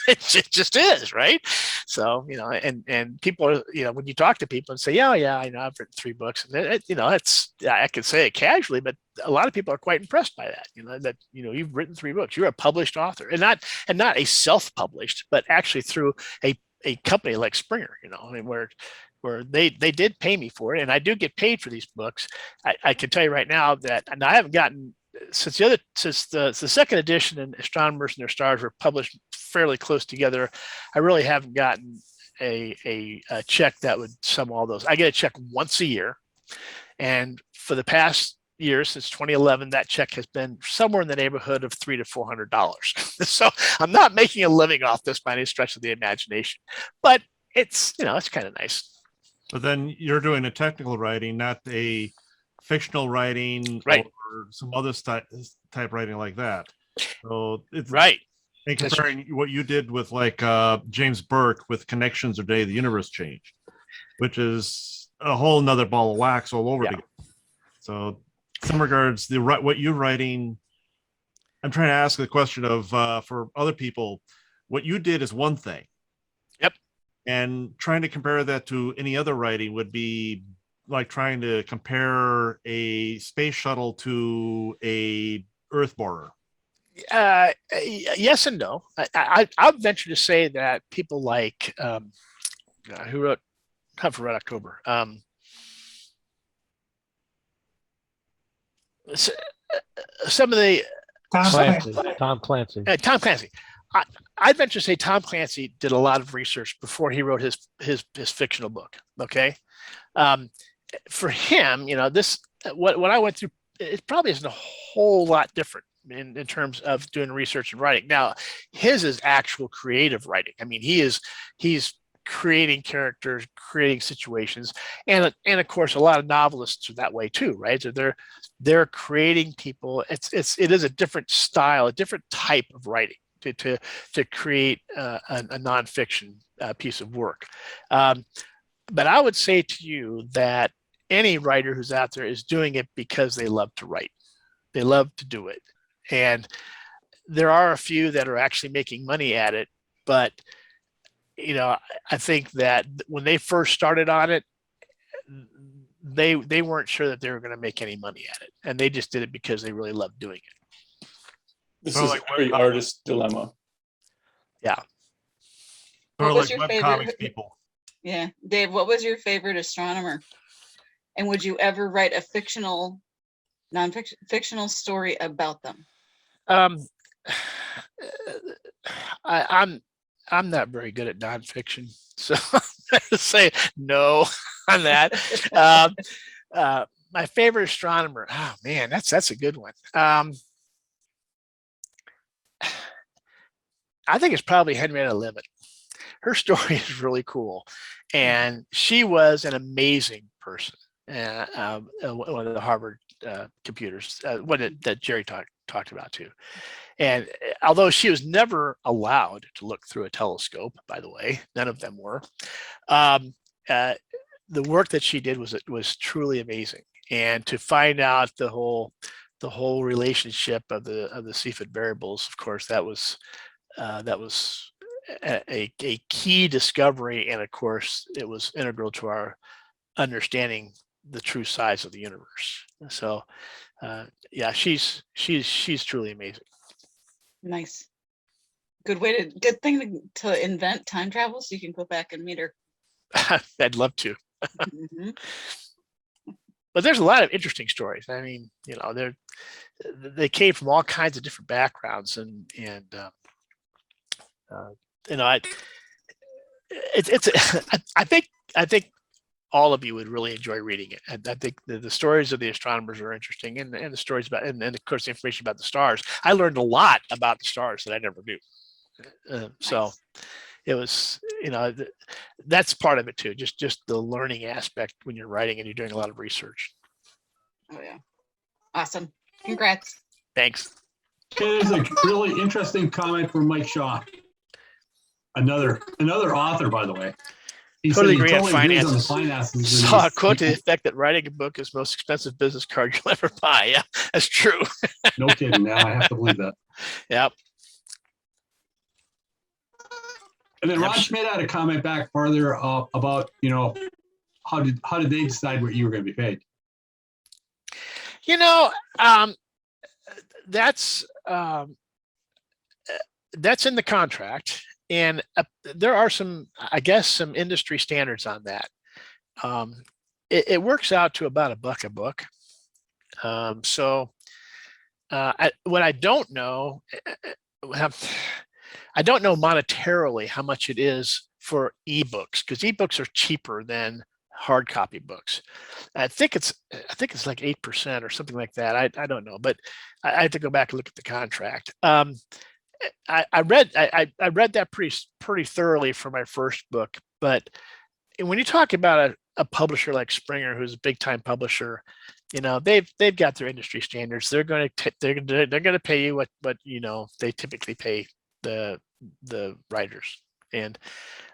it just is, right? So, and people are, when you talk to people and say, yeah, I know I've written 3 books, and I can say it casually, but a lot of people are quite impressed by that. That you've written 3 books, you're a published author, and not a self-published, but actually through a company like Springer, where they did pay me for it, and I do get paid for these books. I can tell you right now that, and I haven't gotten, since the second edition and Astronomers and Their Stars were published fairly close together, I really haven't gotten a check that would sum all those. I get a check once a year, and for the past year, since 2011, that check has been somewhere in the neighborhood of $300 to $400. So I'm not making a living off this by any stretch of the imagination, but it's it's kind of nice. But then you're doing a technical writing, not a fictional writing, right, or some other type writing like that. So it's right. And comparing what you did with like James Burke with Connections or Day the Universe Changed, which is a whole nother ball of wax all over again. So in some regards, what you're writing, I'm trying to ask the question of for other people, what you did is one thing. Yep. And trying to compare that to any other writing would be like trying to compare a space shuttle to a Earth borer. Yes and no. I'll venture to say that people like who wrote Hunt for Red October. Some of the Tom Clancy. Tom Clancy. I'd venture to say Tom Clancy did a lot of research before he wrote his fictional book. Okay, for him, this what I went through, it probably isn't a whole lot different in terms of doing research and writing. Now, his is actual creative writing. I mean, he's creating characters, creating situations, and of course, a lot of novelists are that way too, right? So they're creating people. It is a different style, a different type of writing to create a nonfiction piece of work. But I would say to you that any writer who's out there is doing it because they love to write. They love to do it. And there are a few that are actually making money at it. But, I think that when they first started on it, they weren't sure that they were going to make any money at it. And they just did it because they really loved doing it. This is like a very artist dilemma. Yeah. What was your favorite people? Yeah. Dave, what was your favorite astronomer? And would you ever write a fictional story about them? I'm not very good at nonfiction, so I'm gonna say no on that. My favorite astronomer. Oh man, that's a good one. I think it's probably Henrietta Leavitt. Her story is really cool, and she was an amazing person. One of the Harvard computers, that Jerry talked about too. And although she was never allowed to look through a telescope, by the way, none of them were, the work that she did was truly amazing. And to find out the whole relationship of the Cepheid variables, of course, that was a key discovery, and of course, it was integral to our understanding the true size of the universe. So, yeah, she's truly amazing. Nice. Good thing to invent time travel so you can go back and meet her. I'd love to. Mm-hmm. But there's a lot of interesting stories. I mean, they came from all kinds of different backgrounds, and I think all of you would really enjoy reading it. And I think the stories of the astronomers are interesting, and the stories about, and of course, the information about the stars. I learned a lot about the stars that I never knew. So it was, that's part of it too. Just the learning aspect when you're writing and you're doing a lot of research. Oh yeah, awesome! Congrats. Thanks. There's a really interesting comment from Mike Shaw, another author, by the way. He Totally said he agree on agrees finances. on the finances. and Saw a he's- quote to the effect that writing a book is the most expensive business card you'll ever buy. Yeah, that's true. No kidding. Now I have to believe that. Yep. And then Ron Schmidt had a comment back farther about, how did they decide what you were going to be paid? That's in the contract, and there are some industry standards on that. It works out to about $1 a book. What I don't know, I don't know monetarily how much it is for ebooks, because ebooks are cheaper than hard copy books. I think it's like 8% or something like that. I don't know, but I have to go back and look at the contract. I read that pretty thoroughly for my first book, but when you talk about a publisher like Springer, who's a big time publisher, they've got their industry standards. They're going to pay you what they typically pay the writers, and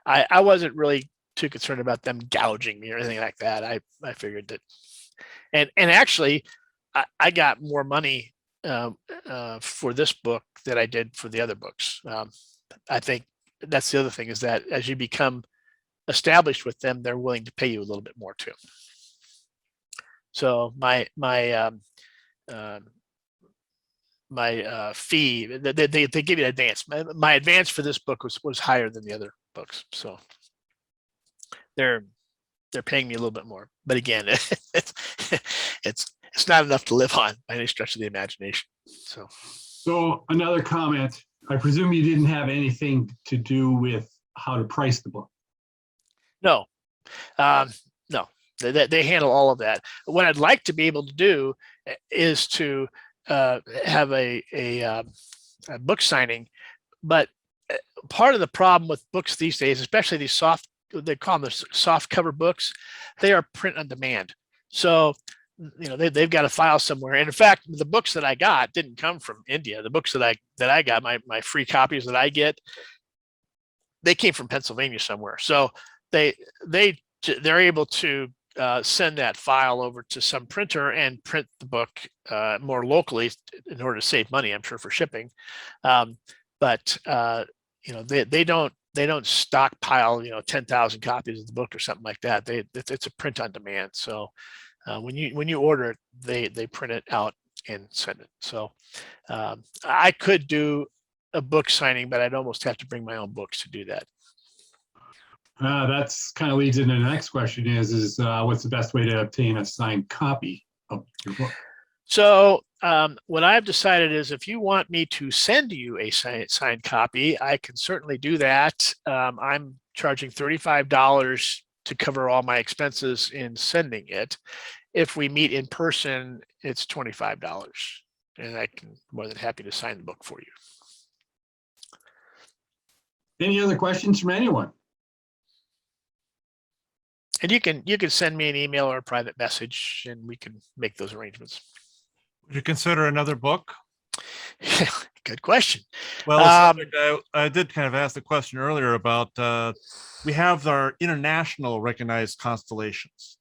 I wasn't really too concerned about them gouging me or anything like that. I figured that, and actually, I got more money for this book than I did for the other books. I think that's the other thing, is that as you become established with them, they're willing to pay you a little bit more too. So my fee, they give you an advance. My advance for this book was higher than the other books, so they're paying me a little bit more. But again, it's not enough to live on by any stretch of the imagination. So another comment. I presume you didn't have anything to do with how to price the book. No, no, they handle all of that. What I'd like to be able to do is to have a book signing, but part of the problem with books these days, especially these they call them the soft cover books, they are print on demand. So they've got a file somewhere. And in fact, the books that I got didn't come from India. The books that I got, my free copies that I get, they came from Pennsylvania somewhere. So they're able to send that file over to some printer and print the book more locally in order to save money, I'm sure, for shipping. But they don't stockpile 10,000 copies of the book or something like that. It's a print on demand. So when you order it, they print it out and send it. So I could do a book signing, but I'd almost have to bring my own books to do that. That's kind of leads into the next question is what's the best way to obtain a signed copy of your book? So what I've decided is, if you want me to send you a signed copy, I can certainly do that. I'm charging $35 to cover all my expenses in sending it. If we meet in person, it's $25, and I can more than happy to sign the book for you. Any other questions from anyone? And you can send me an email or a private message, and we can make those arrangements. Would you consider another book? Good question. Well, a subject I did kind of ask the question earlier about, we have our international recognized constellations,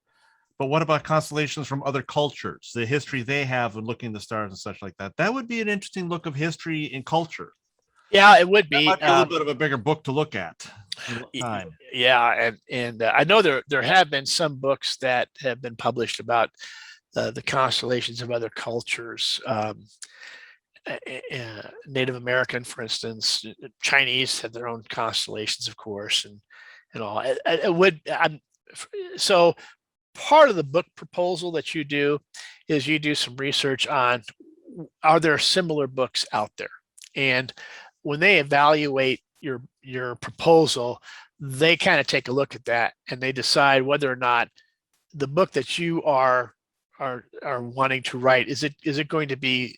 but what about constellations from other cultures, the history they have in looking at the stars and such like that? That would be an interesting look of history and culture. Yeah, it would be. That might be a little bit of a bigger book to look at. Time. Yeah, and I know there have been some books that have been published about the constellations of other cultures. Native American, for instance, Chinese had their own constellations, of course, and all. So part of the book proposal that you do is you do some research on, are there similar books out there? And when they evaluate your proposal, they kind of take a look at that and they decide whether or not the book that you are wanting to write, is it going to be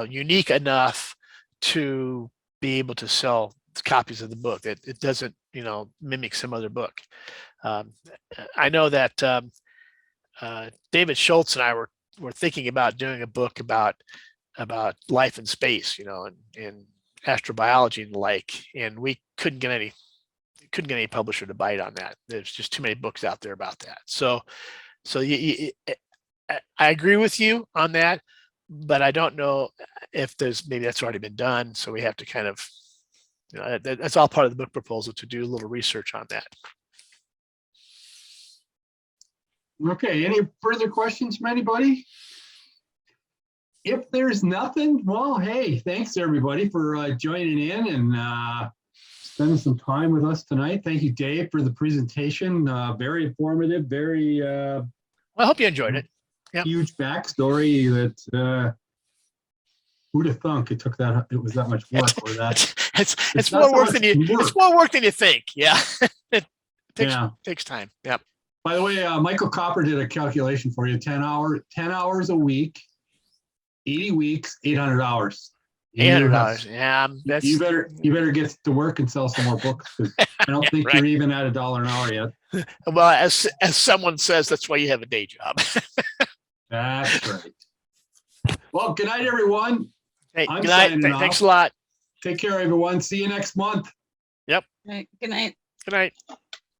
unique enough to be able to sell copies of the book, that it doesn't, mimic some other book. I know that David Schultz and I were thinking about doing a book about life in space, and astrobiology and the like, and we couldn't get any publisher to bite on that. There's just too many books out there about that. So I agree with you on that, but I don't know if maybe that's already been done. So we have to kind of, that's all part of the book proposal, to do a little research on that. Okay, any further questions from anybody? If there's nothing, well, hey, thanks everybody for joining in and spending some time with us tonight. Thank you, Dave, for the presentation. Very informative, very Well, I hope you enjoyed it. Yep. Huge backstory that who'd have thunk it was that much work or that. It's more work than it's more work than you think. Yeah. It takes time. Yep. By the way, Michael Copper did a calculation for you. 10 hours a week, 80 weeks, 800 hours. $800. Yeah, that's. You better get to work and sell some more books, because I don't think right. You're even at $1 an hour yet. Well, as someone says, that's why you have a day job. That's right. Well, good night, everyone. Hey, I'm good night. signing Thanks off. a lot. Take care, everyone. See you next month. Yep. Right. Good night. Good night.